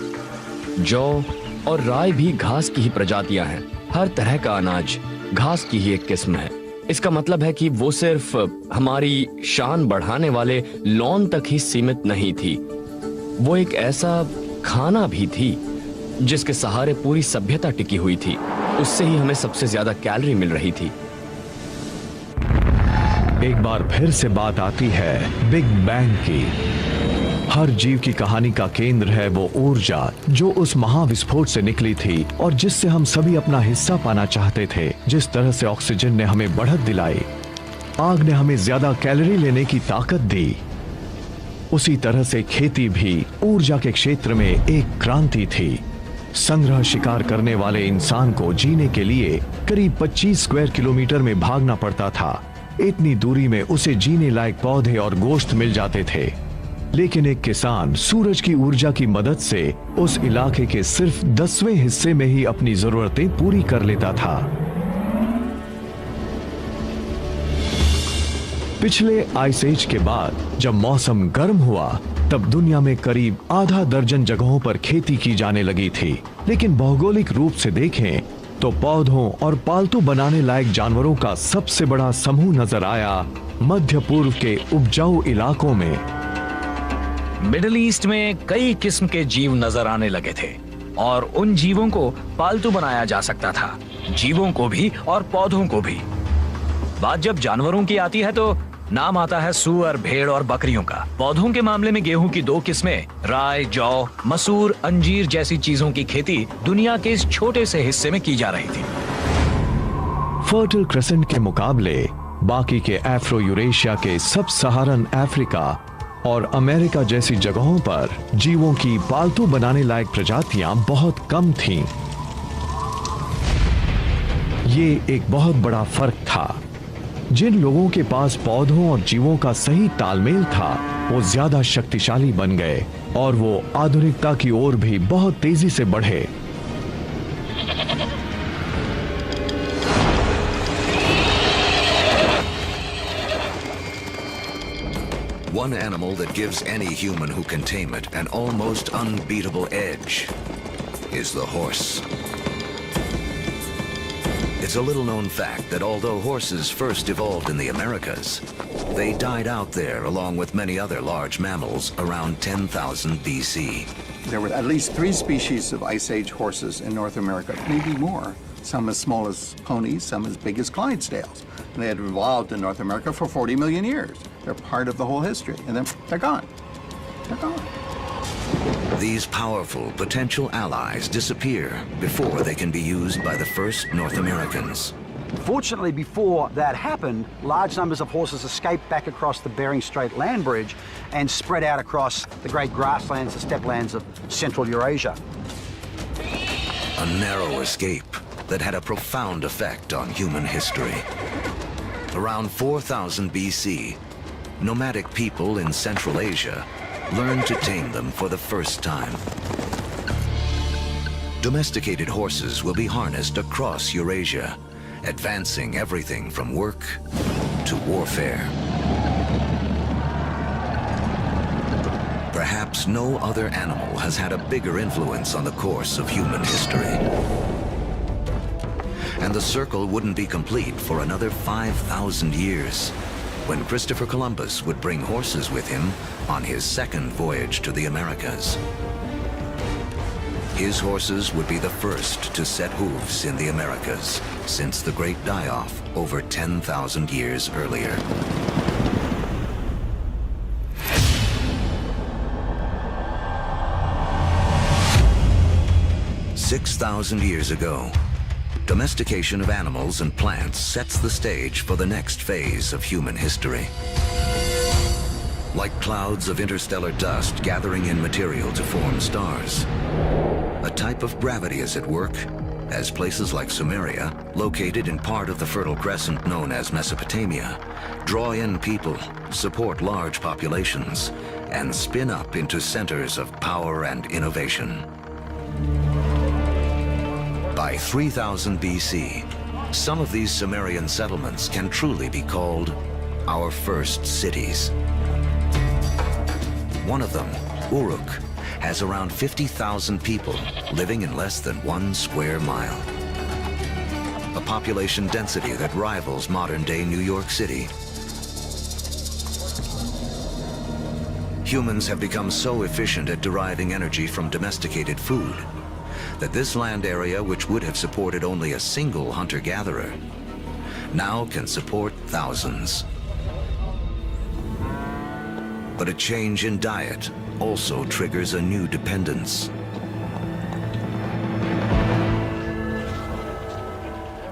जौ और राई भी घास की ही प्रजातियां हैं। हर तरह का अनाज घास की ही एक किस्म है। इसका मतलब है कि वो सिर्फ हमारी शान बढ़ाने वाले लॉन तक ही सीमित नहीं थी, वो एक ऐसा खाना भी थी जिसके सहारे पूरी सभ्यता टिकी हुई थी। उससे ही हमें सबसे ज्यादा कैलोरी मिल रही थी। एक बार फिर से बात आती है बिग बैंग की। हर जीव की कहानी का केंद्र है वो ऊर्जा जो उस महाविस्फोट से निकली थी और जिससे हम सभी अपना हिस्सा पाना चाहते थे। जिस तरह से ऑक्सीजन ने हमें बढ़त दिलाई, आग ने हमें ज्यादा कैलोरी लेने की ताकत दी, उसी तरह से खेती भी ऊर्जा के क्षेत्र में एक क्रांति थी। संग्रह शिकार करने वाले इंसान को जीने के लिए करीब 25 स्क्वायर किलोमीटर में भागना पड़ता था। इतनी दूरी में उसे जीने लायक पौधे और गोश्त मिल जाते थे, लेकिन एक किसान सूरज की ऊर्जा की मदद से उस इलाके के सिर्फ 10वें हिस्से में ही अपनी जरूरतें पूरी कर लेता था। पिछले आइस एज के बाद जब मौसम गर्म हुआ तब दुनिया में करीब आधा दर्जन जगहों पर खेती की जाने लगी थी। लेकिन भौगोलिक रूप से देखें तो पौधों और पालतू बनाने लायक जानवरों का सबसे बड़ा समूह नजर आया मध्य पूर्व के उपजाऊ इलाकों में। मिडिल ईस्ट में कई किस्म के जीव नजर आने लगे थे और उन जीवों को पालतू बनाया जा सकता था, जीवों को भी और पौधों को भी। बात जब जानवरों की आती है तो नाम आता है सूअर, भेड़ और बकरियों का। पौधों के मामले में गेहूं की 2 किस्में, राय, जौ, मसूर, अंजीर जैसी चीजों की खेती दुनिया के इस छोटे से हिस्से में की जा रही थी। फर्टिल क्रेसेंट के मुकाबले बाकी के अफ्रो यूरेशिया के सब सहारन अफ्रीका और अमेरिका जैसी जगहों पर जीवों की पालतू बनाने लायक प्रजातियां बहुत कम थीं। ये एक बहुत बड़ा फर्क था। जिन लोगों के पास पौधों और जीवों का सही तालमेल था वो ज्यादा शक्तिशाली बन गए और वो आधुनिकता की ओर भी बहुत तेजी से बढ़े। One animal that gives any human who can tame it an almost unbeatable edge is the horse. It's a little-known fact that although horses first evolved in the Americas, they died out there along with many other large mammals around 10,000 BC. There were at least 3 species of Ice Age horses in North America, maybe more. Some as small as ponies, some as big as Clydesdales. And they had evolved in North America for 40 million years. They're part of the whole history, and then they're gone. They're gone. These powerful potential allies disappear before they can be used by the first North Americans. Fortunately, before that happened, large numbers of horses escaped back across the Bering Strait land bridge and spread out across the great grasslands, the steppe lands of Central Eurasia. A narrow escape that had a profound effect on human history. Around 4000 BC, nomadic people in Central Asia learned to tame them for the first time. Domesticated horses will be harnessed across Eurasia, advancing everything from work to warfare. Perhaps no other animal has had a bigger influence on the course of human history. And the circle wouldn't be complete for another 5,000 years, when Christopher Columbus would bring horses with him on his second voyage to the Americas. His horses would be the first to set hooves in the Americas since the Great Die-Off over 10,000 years earlier. "6,000 years ago, domestication of animals and plants sets the stage for the next phase of human history. Like clouds of interstellar dust gathering in material to form stars, a type of gravity is at work as places like Sumeria, located in part of the Fertile Crescent known as Mesopotamia, draw in people, support large populations, and spin up into centers of power and innovation. By 3000 BC, some of these Sumerian settlements can truly be called our first cities. One of them, Uruk, has around 50,000 people living in less than 1 square mile. A population density that rivals modern-day New York City. Humans have become so efficient at deriving energy from domesticated food that this land area, which would have supported only a single hunter-gatherer, now can support thousands. But a change in diet also triggers a new dependence.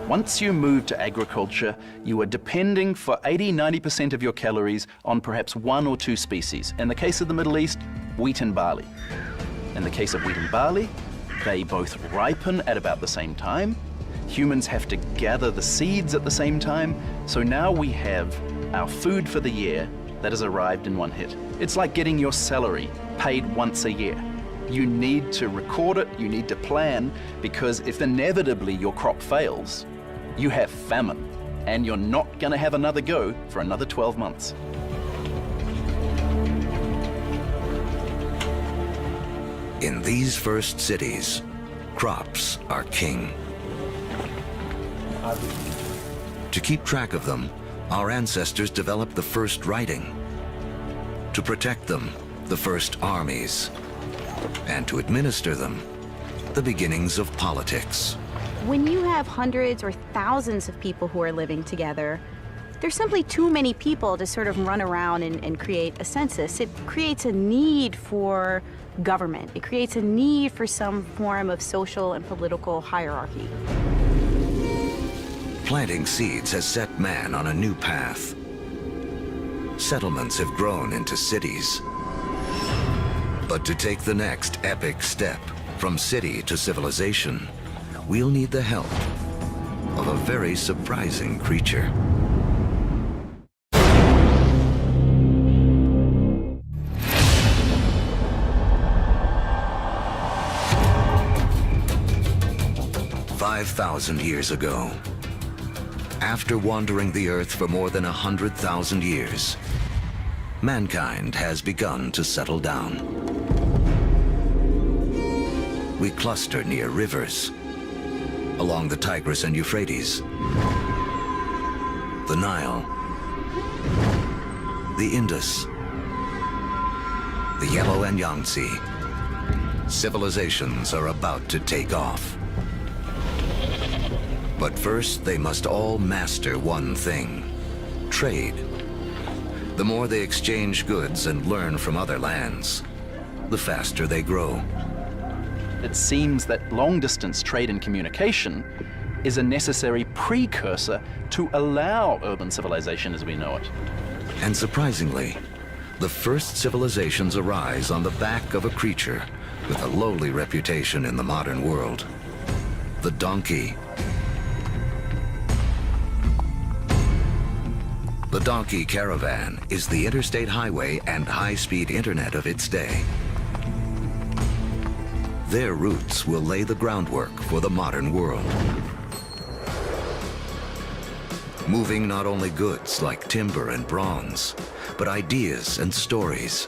Once you move to agriculture, you are depending for 80–90% of your calories on perhaps 1 or 2 species. In the case of the Middle East, wheat and barley. In the case of wheat and barley, they both ripen at about the same time. Humans have to gather the seeds at the same time. So now we have our food for the year that has arrived in one hit. It's like getting your salary paid once a year. You need to record it, you need to plan, because if inevitably your crop fails, you have famine. and you're not going to have another go for another 12 months. In these first cities, crops are king. To keep track of them, our ancestors developed the first writing. To protect them, the first armies. And to administer them, the beginnings of politics. When you have hundreds or thousands of people who are living together, there's simply too many people to sort of run around and create a census. It creates a need for government. It creates a need for some form of social and political hierarchy. Planting seeds has set man on a new path. Settlements have grown into cities. But to take the next epic step from city to civilization, we'll need the help of a very surprising creature. "5,000 years ago, after wandering the earth for more than 100,000 years, mankind has begun to settle down. We cluster near rivers, along the Tigris and Euphrates, the Nile, the Indus, the Yellow and Yangtze. Civilizations are about to take off. But first, they must all master one thing: trade. The more they exchange goods and learn from other lands, the faster they grow. It seems that long-distance trade and communication is a necessary precursor to allow urban civilization as we know it. And surprisingly, the first civilizations arise on the back of a creature with a lowly reputation in the modern world: the donkey. The donkey caravan is the interstate highway and high-speed internet of its day. Their routes will lay the groundwork for the modern world. Moving not only goods like timber and bronze, but ideas and stories.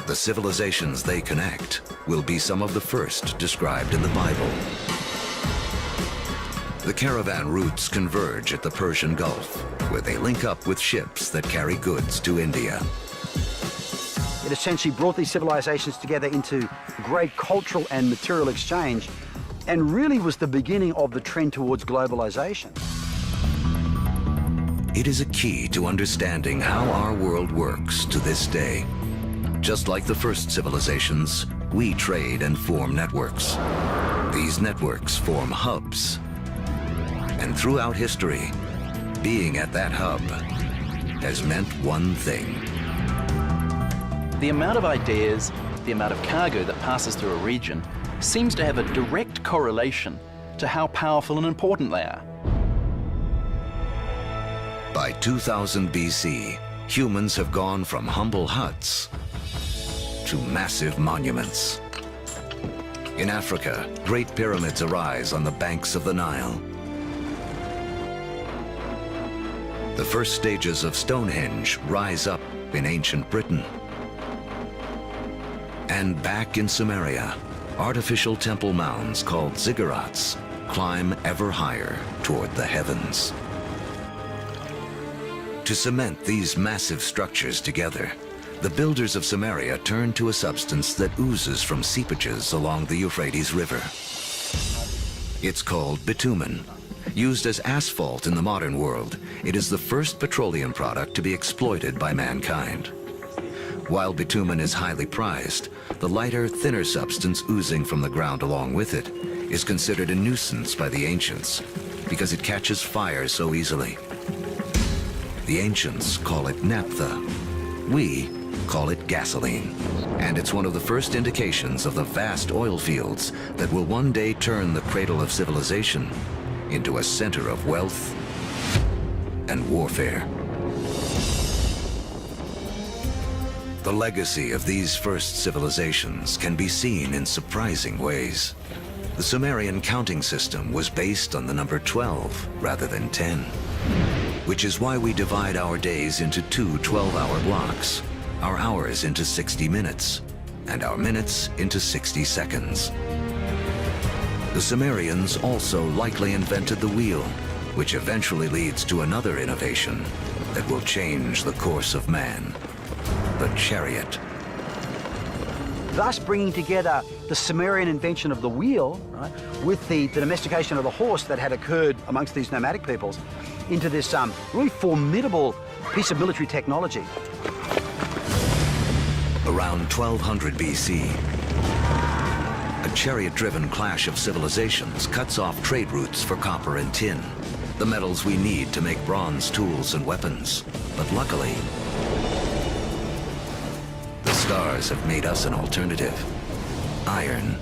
The civilizations they connect will be some of the first described in the Bible. The caravan routes converge at the Persian Gulf, where they link up with ships that carry goods to India. It essentially brought these civilizations together into great cultural and material exchange, and really was the beginning of the trend towards globalization. It is a key to understanding how our world works to this day. Just like the first civilizations, we trade and form networks. These networks form hubs. And throughout history, being at that hub has meant one thing. The amount of ideas, the amount of cargo that passes through a region seems to have a direct correlation to how powerful and important they are. By 2000 BC, humans have gone from humble huts to massive monuments. In Africa, great pyramids arise on the banks of the Nile. The first stages of Stonehenge rise up in ancient Britain. And back in Sumeria, artificial temple mounds called ziggurats climb ever higher toward the heavens. To cement these massive structures together, the builders of Sumeria turned to a substance that oozes from seepages along the Euphrates River. It's called bitumen. Used as asphalt in the modern world, it is the first petroleum product to be exploited by mankind. While bitumen is highly prized, the lighter, thinner substance oozing from the ground along with it is considered a nuisance by the ancients because it catches fire so easily. The ancients call it naphtha. We call it gasoline. And it's one of the first indications of the vast oil fields that will one day turn the cradle of civilization into a center of wealth and warfare. The legacy of these first civilizations can be seen in surprising ways. The Sumerian counting system was based on the number 12 rather than 10. which is why we divide our days into two 12-hour blocks, our hours into 60 minutes, and our minutes into 60 seconds. The Sumerians also likely invented the wheel, which eventually leads to another innovation that will change the course of man, the chariot. Thus bringing together the Sumerian invention of the wheel, right, with the domestication of the horse that had occurred amongst these nomadic peoples into this really formidable piece of military technology. Around 1200 BC, a chariot-driven clash of civilizations cuts off trade routes for copper and tin, the metals we need to make bronze tools and weapons. But luckily, the stars have made us an alternative: iron.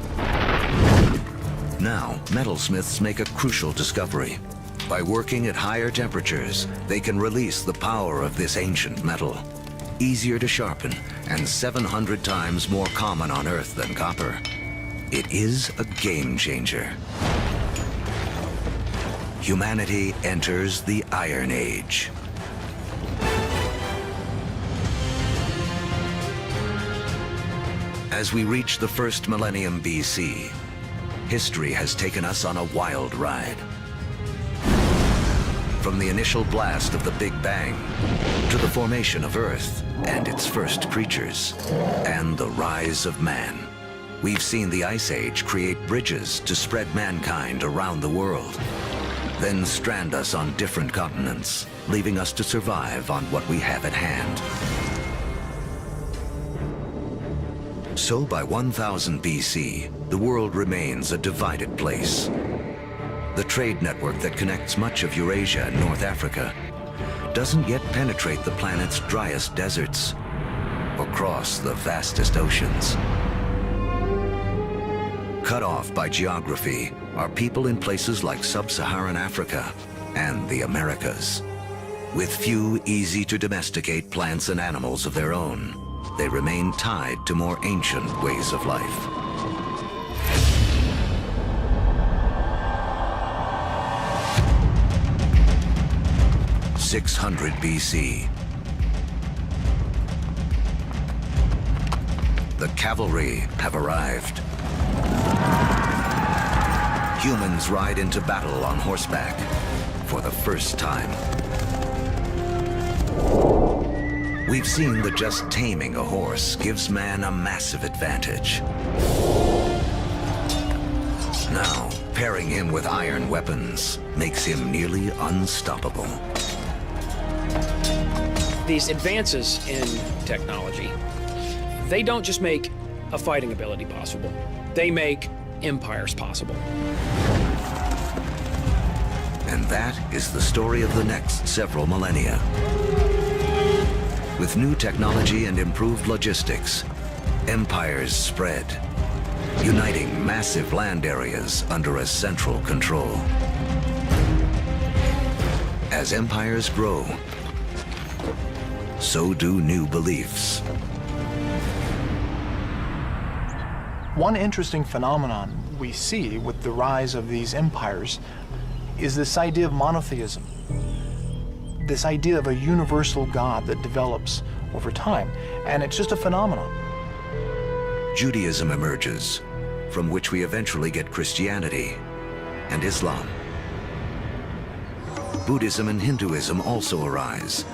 Now, metalsmiths make a crucial discovery. By working at higher temperatures, they can release the power of this ancient metal. Easier to sharpen and 700 times more common on Earth than copper. It is a game changer. Humanity enters the Iron Age. As we reach the first millennium BC, history has taken us on a wild ride. From the initial blast of the Big Bang to the formation of Earth and its first creatures, and the rise of man. We've seen the Ice Age create bridges to spread mankind around the world, then strand us on different continents, leaving us to survive on what we have at hand. So by 1000 BC, the world remains a divided place. The trade network that connects much of Eurasia and North Africa doesn't yet penetrate the planet's driest deserts or cross the vastest oceans. Cut off by geography are people in places like sub-Saharan Africa and the Americas. With few easy-to-domesticate plants and animals of their own, they remain tied to more ancient ways of life. In 600 BC, the cavalry have arrived. Humans ride into battle on horseback for the first time. We've seen that just taming a horse gives man a massive advantage. Now, pairing him with iron weapons makes him nearly unstoppable. These advances in technology, they don't just make a fighting ability possible. They make empires possible. And that is the story of the next several millennia. With new technology and improved logistics, empires spread, uniting massive land areas under a central control. As empires grow, so do new beliefs. One interesting phenomenon we see with the rise of these empires is this idea of monotheism, this idea of a universal God that develops over time, and it's just a phenomenon. Judaism emerges, from which we eventually get Christianity and Islam. Buddhism and Hinduism also arise.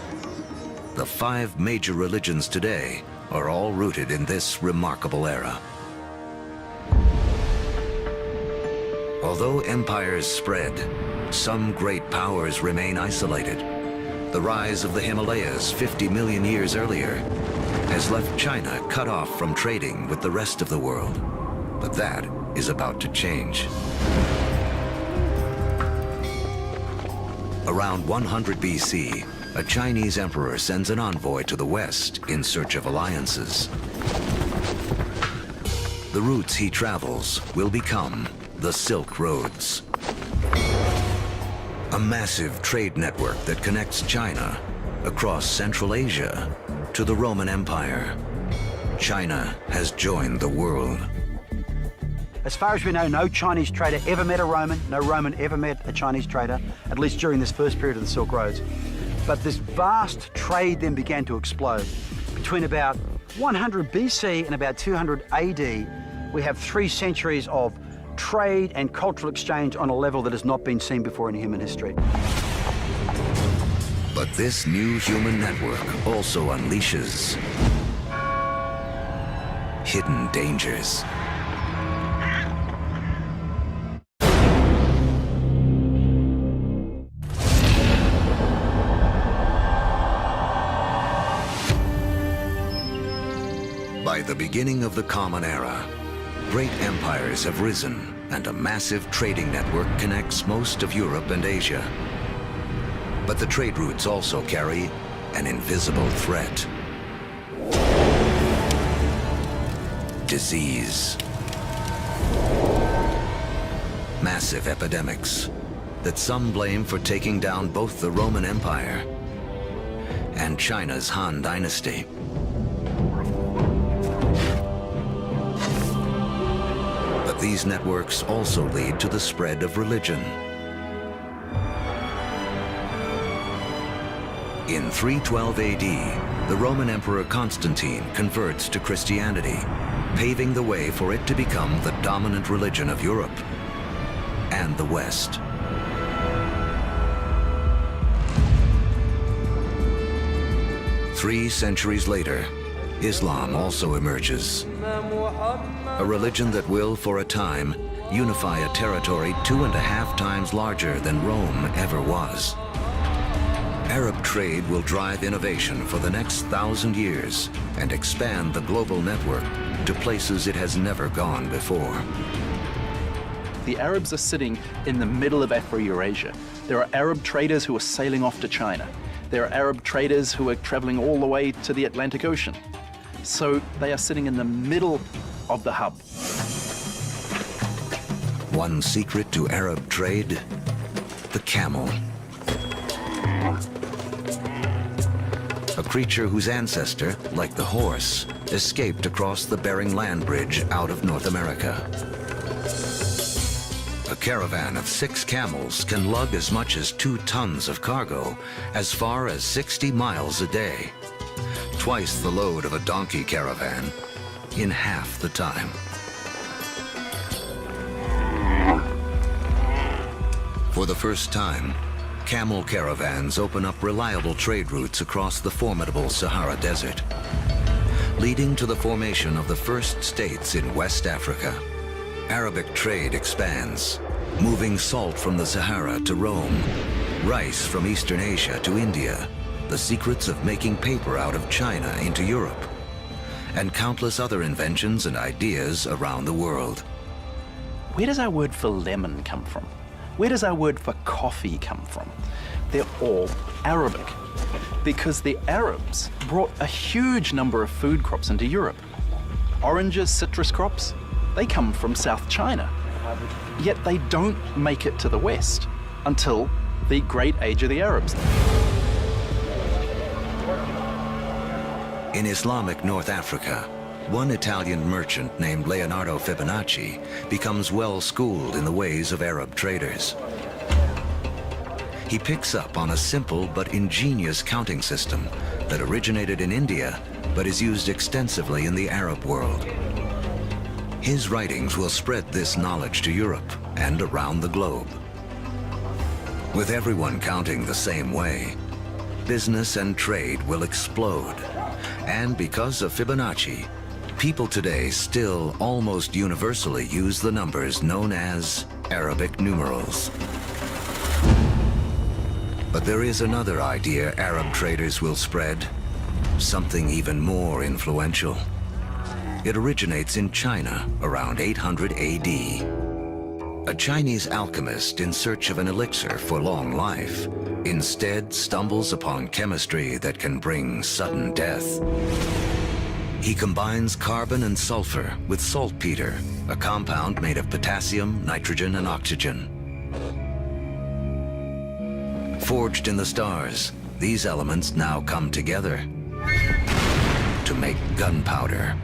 The 5 major religions today are all rooted in this remarkable era. Although empires spread, some great powers remain isolated. The rise of the Himalayas 50 million years earlier has left China cut off from trading with the rest of the world. But that is about to change. Around 100 BC, a Chinese emperor sends an envoy to the West in search of alliances. The routes he travels will become the Silk Roads, a massive trade network that connects China across Central Asia to the Roman Empire. China has joined the world. As far as we know, no Chinese trader ever met a Roman, no Roman ever met a Chinese trader, at least during this first period of the Silk Roads. But this vast trade then began to explode. Between about 100 BC and about 200 AD, we have 3 centuries of trade and cultural exchange on a level that has not been seen before in human history. But this new human network also unleashes hidden dangers. By the beginning of the Common Era, great empires have risen and a massive trading network connects most of Europe and Asia. But the trade routes also carry an invisible threat. Disease. Massive epidemics that some blame for taking down both the Roman Empire and China's Han Dynasty. But these networks also lead to the spread of religion. In 312 AD, the Roman Emperor Constantine converts to Christianity, paving the way for it to become the dominant religion of Europe and the West. Three centuries later, Islam also emerges. A religion that will, for a time, unify a territory 2.5 times larger than Rome ever was. Arab trade will drive innovation for the next 1,000 years and expand the global network to places it has never gone before. The Arabs are sitting in the middle of Afro-Eurasia. There are Arab traders who are sailing off to China. There are Arab traders who are traveling all the way to the Atlantic Ocean. So they are sitting in the middle of the hub. One secret to Arab trade: the camel. A creature whose ancestor, like the horse, escaped across the Bering Land Bridge out of North America. A caravan of 6 camels can lug as much as 2 tons of cargo as far as 60 miles a day. Twice the load of a donkey caravan in half the time. For the first time, camel caravans open up reliable trade routes across the formidable Sahara Desert, leading to the formation of the first states in West Africa. Arabic trade expands, moving salt from the Sahara to Rome, rice from Eastern Asia to India, the secrets of making paper out of China into Europe, and countless other inventions and ideas around the world. Where does our word for lemon come from? Where does our word for coffee come from? They're all Arabic, because the Arabs brought a huge number of food crops into Europe. Oranges, citrus crops, they come from South China, yet they don't make it to the West until the Great Age of the Arabs. In Islamic North Africa, one Italian merchant named Leonardo Fibonacci becomes well-schooled in the ways of Arab traders. He picks up on a simple but ingenious counting system that originated in India but is used extensively in the Arab world. His writings will spread this knowledge to Europe and around the globe. With everyone counting the same way, business and trade will explode. And because of Fibonacci, people today still almost universally use the numbers known as Arabic numerals. But there is another idea Arab traders will spread, something even more influential. It originates in China around 800 AD. A Chinese alchemist in search of an elixir for long life instead stumbles upon chemistry that can bring sudden death. He combines carbon and sulfur with saltpeter, a compound made of potassium, nitrogen, and oxygen. Forged in the stars, these elements now come together to make gunpowder.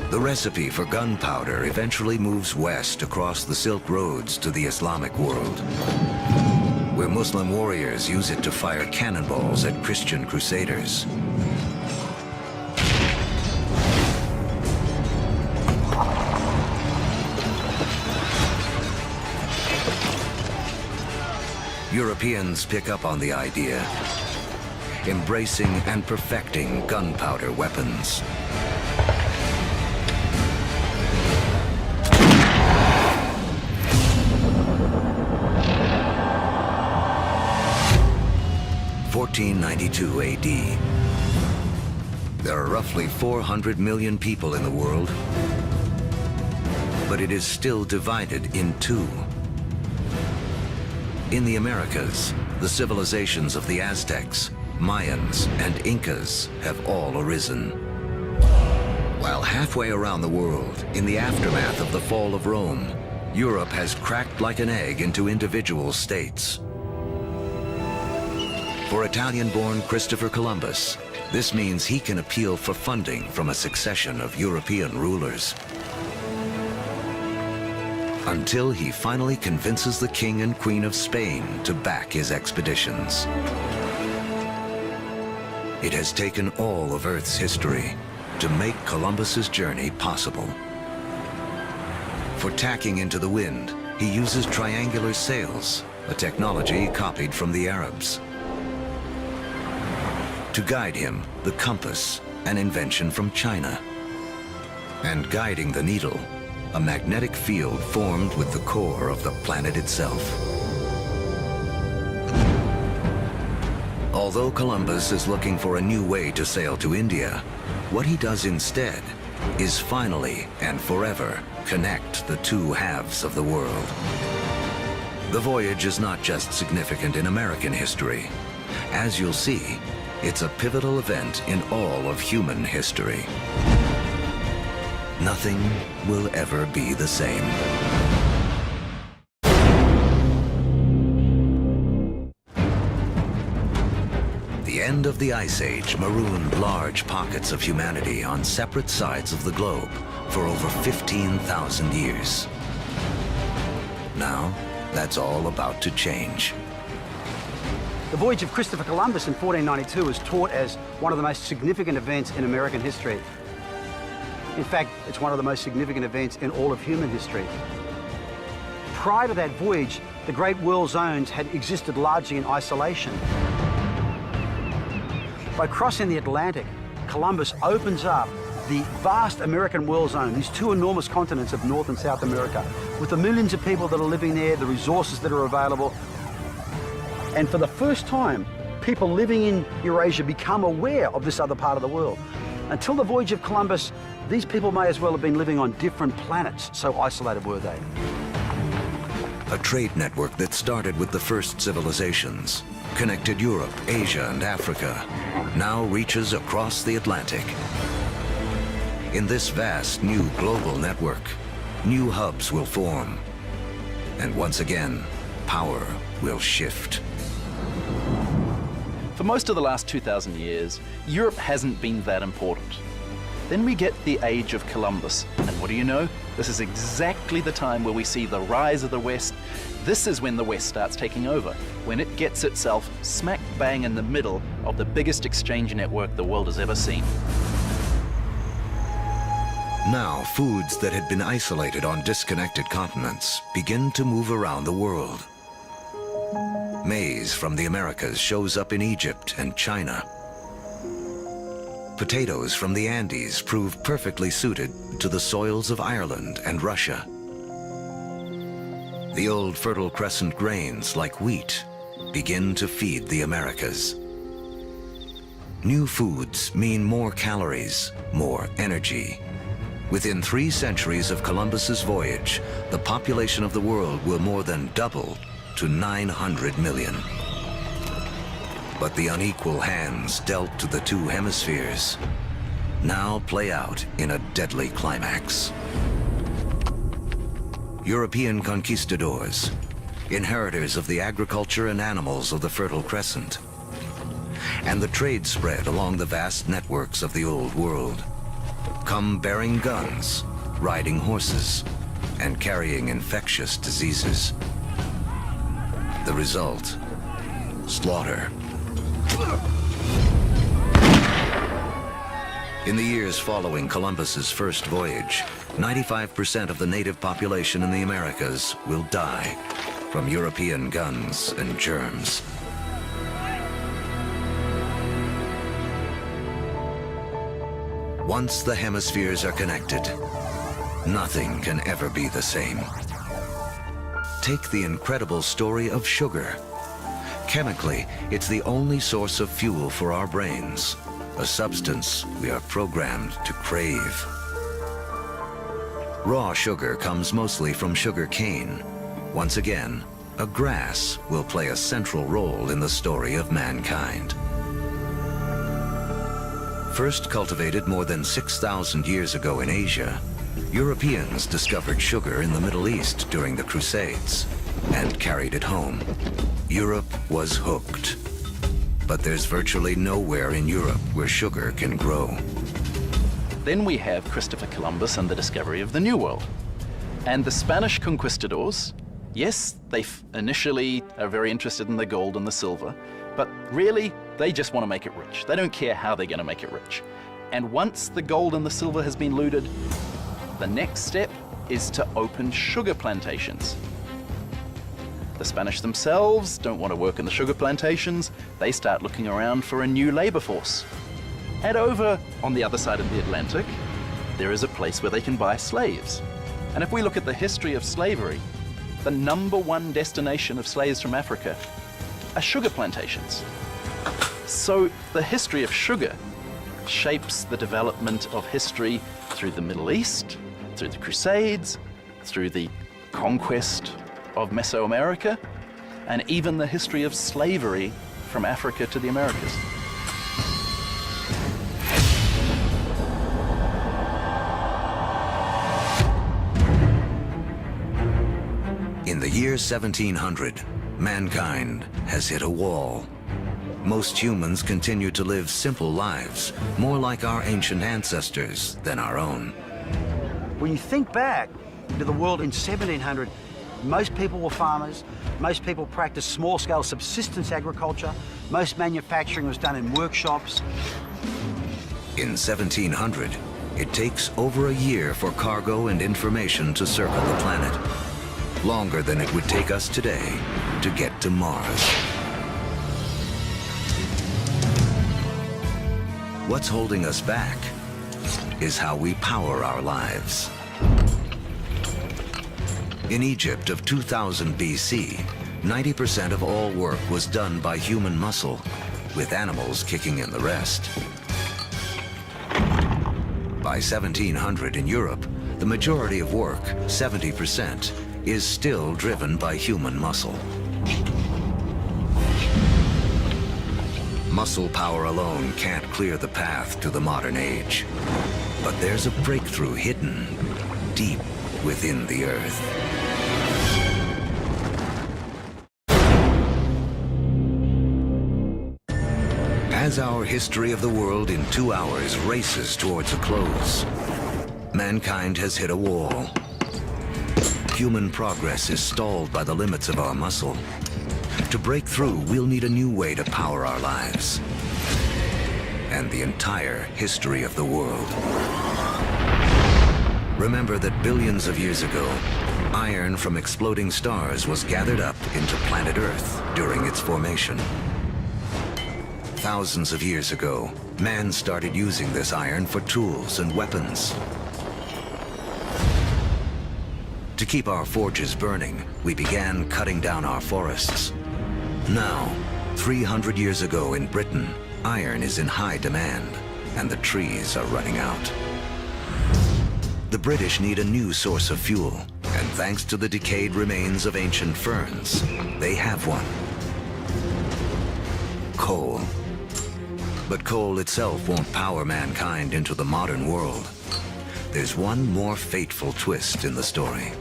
The recipe for gunpowder eventually moves west across the Silk Roads to the Islamic world. where Muslim warriors use it to fire cannonballs at Christian crusaders. Europeans pick up on the idea, embracing and perfecting gunpowder weapons. (1492 AD). There are roughly 400 million people in the world, but it is still divided in two. In the Americas, the civilizations of the Aztecs, Mayans, and Incas have all arisen. While halfway around the world, in the aftermath of the fall of Rome, Europe has cracked like an egg into individual states. For Italian-born Christopher Columbus, this means he can appeal for funding from a succession of European rulers. Until he finally convinces the King and Queen of Spain to back his expeditions. It has taken all of Earth's history to make Columbus's journey possible. For tacking into the wind, he uses triangular sails, a technology copied from the Arabs. To guide him, the compass, an invention from China. And guiding the needle, a magnetic field formed with the core of the planet itself. Although Columbus is looking for a new way to sail to India, what he does instead is finally and forever connect the two halves of the world. The voyage is not just significant in American history. As you'll see, it's a pivotal event in all of human history. Nothing will ever be the same. The end of the Ice Age marooned large pockets of humanity on separate sides of the globe for over 15,000 years. Now, that's all about to change. The voyage of Christopher Columbus in 1492 is taught as one of the most significant events in American history. In fact, it's one of the most significant events in all of human history. Prior to that voyage, the Great World Zones had existed largely in isolation. By crossing the Atlantic, Columbus opens up the vast American world zone, these two enormous continents of North and South America, with the millions of people that are living there, the resources that are available. And for the first time, people living in Eurasia become aware of this other part of the world. Until the voyage of Columbus, these people may as well have been living on different planets, so isolated were they. A trade network that started with the first civilizations, connected Europe, Asia, and Africa, now reaches across the Atlantic. In this vast new global network, new hubs will form. And once again, power will shift. For most of the last 2,000 years, Europe hasn't been that important. Then we get the age of Columbus, and what do you know? This is exactly the time where we see the rise of the West. This is when the West starts taking over, when it gets itself smack bang in the middle of the biggest exchange network the world has ever seen. Now, foods that had been isolated on disconnected continents begin to move around the world. Maize from the Americas shows up in Egypt and China. Potatoes from the Andes prove perfectly suited to the soils of Ireland and Russia. The old Fertile Crescent grains, like wheat, begin to feed the Americas. New foods mean more calories, more energy. Within 3 centuries of Columbus's voyage, the population of the world will more than double to 900 million. But the unequal hands dealt to the two hemispheres now play out in a deadly climax. European conquistadors, inheritors of the agriculture and animals of the Fertile Crescent, and the trade spread along the vast networks of the Old World, come bearing guns, riding horses, and carrying infectious diseases. The result, slaughter. In the years following Columbus's first voyage, 95% of the native population in the Americas will die from European guns and germs. Once the hemispheres are connected, nothing can ever be the same. Take the incredible story of sugar. Chemically, it's the only source of fuel for our brains, a substance we are programmed to crave. Raw sugar comes mostly from sugar cane. Once again, a grass will play a central role in the story of mankind. First cultivated more than 6,000 years ago in Asia, Europeans discovered sugar in the Middle East during the Crusades and carried it home. Europe was hooked. But there's virtually nowhere in Europe where sugar can grow. Then we have Christopher Columbus and the discovery of the New World. And the Spanish conquistadors, yes, they initially are very interested in the gold and the silver, but really, they just want to make it rich. They don't care how they're going to make it rich. And once the gold and the silver has been looted, the next step is to open sugar plantations. The Spanish themselves don't want to work in the sugar plantations. They start looking around for a new labor force. And over on the other side of the Atlantic, there is a place where they can buy slaves. And if we look at the history of slavery, the #1 destination of slaves from Africa are sugar plantations. So the history of sugar shapes the development of history through the Middle East, through the Crusades, through the conquest of Mesoamerica, and even the history of slavery from Africa to the Americas. In the year 1700, mankind has hit a wall. Most humans continue to live simple lives, more like our ancient ancestors than our own. When you think back to the world in 1700, most people were farmers, most people practiced small-scale subsistence agriculture, most manufacturing was done in workshops. In 1700, it takes over a year for cargo and information to circle the planet, longer than it would take us today to get to Mars. What's holding us back is how we power our lives. In Egypt of 2000 BC, 90% of all work was done by human muscle, with animals kicking in the rest. By 1700 in Europe, the majority of work, 70%, is still driven by human muscle. Muscle power alone can't clear the path to the modern age. But there's a breakthrough hidden deep within the Earth. As our history of the world in 2 hours races towards a close, mankind has hit a wall. Human progress is stalled by the limits of our muscle. To break through, we'll need a new way to power our lives and the entire history of the world. Remember that billions of years ago, iron from exploding stars was gathered up into planet Earth during its formation. Thousands of years ago, man started using this iron for tools and weapons. To keep our forges burning, we began cutting down our forests. Now, 300 years ago in Britain, iron is in high demand, and the trees are running out. The British need a new source of fuel, and thanks to the decayed remains of ancient ferns, they have one. Coal. But coal itself won't power mankind into the modern world. There's one more fateful twist in the story.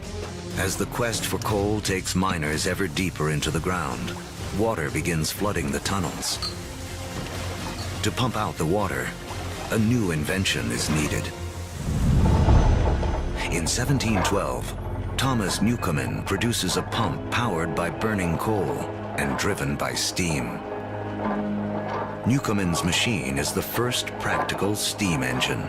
As the quest for coal takes miners ever deeper into the ground, water begins flooding the tunnels. To pump out the water, a new invention is needed. In 1712, Thomas Newcomen produces a pump powered by burning coal, and driven by steam. Newcomen's machine is the first practical steam engine.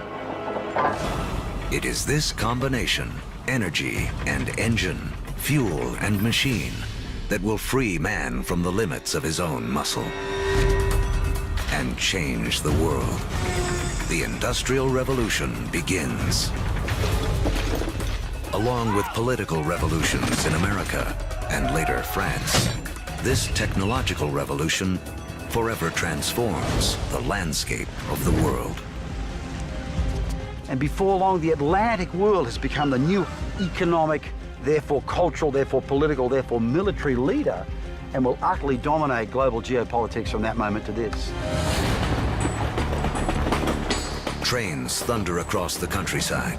It is this combination, energy and engine, fuel and machine, that will free man from the limits of his own muscle and change the world. The Industrial Revolution begins. Along with political revolutions in America and later France, this technological revolution forever transforms the landscape of the world. And before long, the Atlantic world has become the new economic, therefore cultural, therefore political, therefore military leader, and will utterly dominate global geopolitics from that moment to this. Trains thunder across the countryside.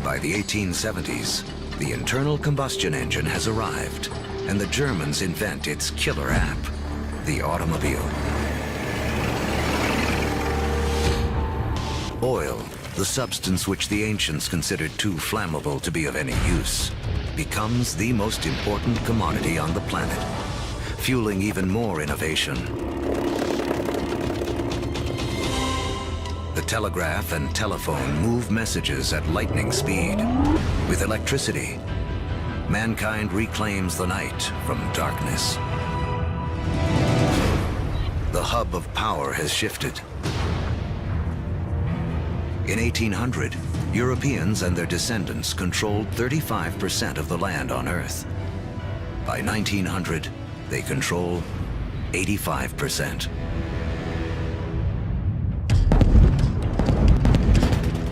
By the 1870s, the internal combustion engine has arrived, and the Germans invent its killer app, the automobile. Oil, the substance which the ancients considered too flammable to be of any use, becomes the most important commodity on the planet, fueling even more innovation. The telegraph and telephone move messages at lightning speed. With electricity, mankind reclaims the night from darkness. The hub of power has shifted. In 1800, Europeans and their descendants controlled 35% of the land on Earth. By 1900, they control 85%.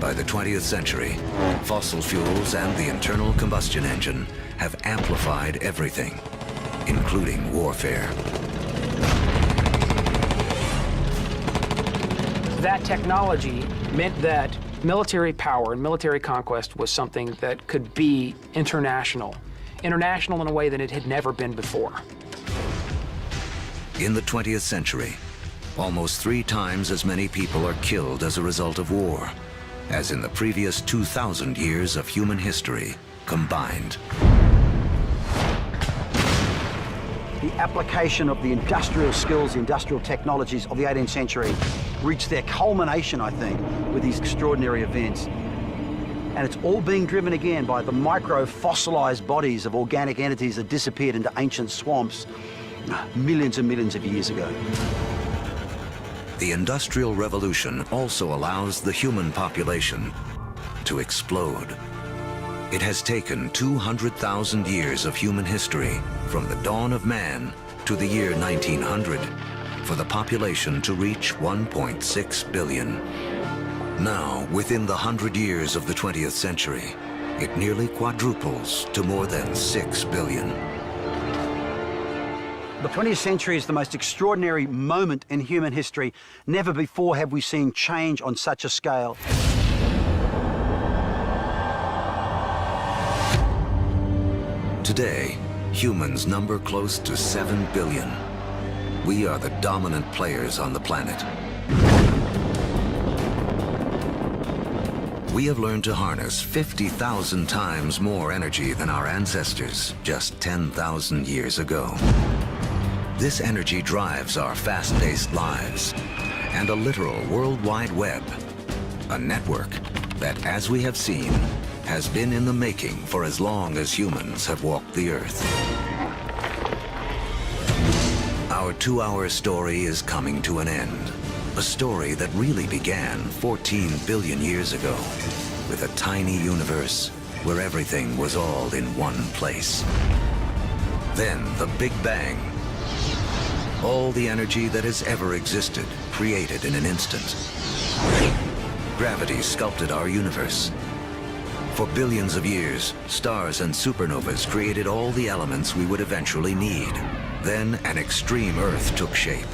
By the 20th century, fossil fuels and the internal combustion engine have amplified everything, including warfare. That technology meant that military power and military conquest was something that could be international in a way that it had never been before. In the 20th century, almost 3 times as many people are killed as a result of war as in the previous 2,000 years of human history combined. The application of the industrial skills, the industrial technologies of the 18th century reached their culmination, I think, with these extraordinary events. And it's all being driven again by the micro-fossilized bodies of organic entities that disappeared into ancient swamps millions and millions of years ago. The Industrial Revolution also allows the human population to explode. It has taken 200,000 years of human history, from the dawn of man to the year 1900, for the population to reach 1.6 billion. Now, within the 100 years of the 20th century, it nearly quadruples to more than 6 billion. The 20th century is the most extraordinary moment in human history. Never before have we seen change on such a scale. Today, humans number close to 7 billion. We are the dominant players on the planet. We have learned to harness 50,000 times more energy than our ancestors just 10,000 years ago. This energy drives our fast-paced lives and a literal worldwide web, a network that, as we have seen, has been in the making for as long as humans have walked the Earth. Our 2-hour story is coming to an end, a story that really began 14 billion years ago with a tiny universe where everything was all in one place. Then the Big Bang. All the energy that has ever existed, created in an instant. Gravity sculpted our universe. For billions of years, stars and supernovas created all the elements we would eventually need. Then an extreme Earth took shape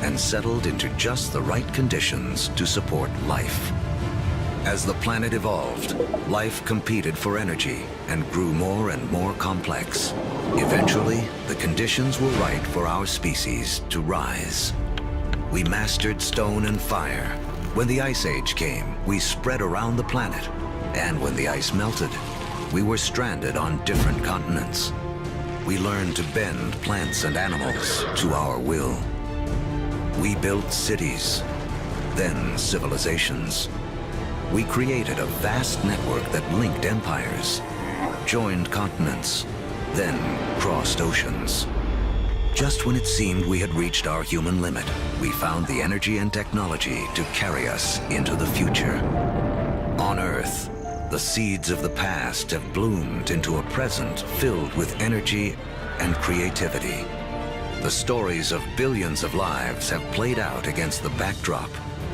and settled into just the right conditions to support life. As the planet evolved, life competed for energy and grew more and more complex. Eventually, the conditions were right for our species to rise. We mastered stone and fire. When the Ice Age came, we spread around the planet. And when the ice melted, we were stranded on different continents. we learned to bend plants and animals to our will. We built cities, then civilizations. We created a vast network that linked empires, joined continents, then crossed oceans. Just when it seemed we had reached our human limit, we found the energy and technology to carry us into the future. On Earth, the seeds of the past have bloomed into a present filled with energy and creativity. The stories of billions of lives have played out against the backdrop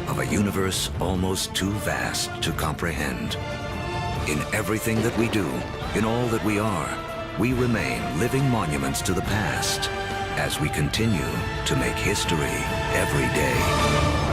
of a universe almost too vast to comprehend. In everything that we do, in all that we are, we remain living monuments to the past as we continue to make history every day.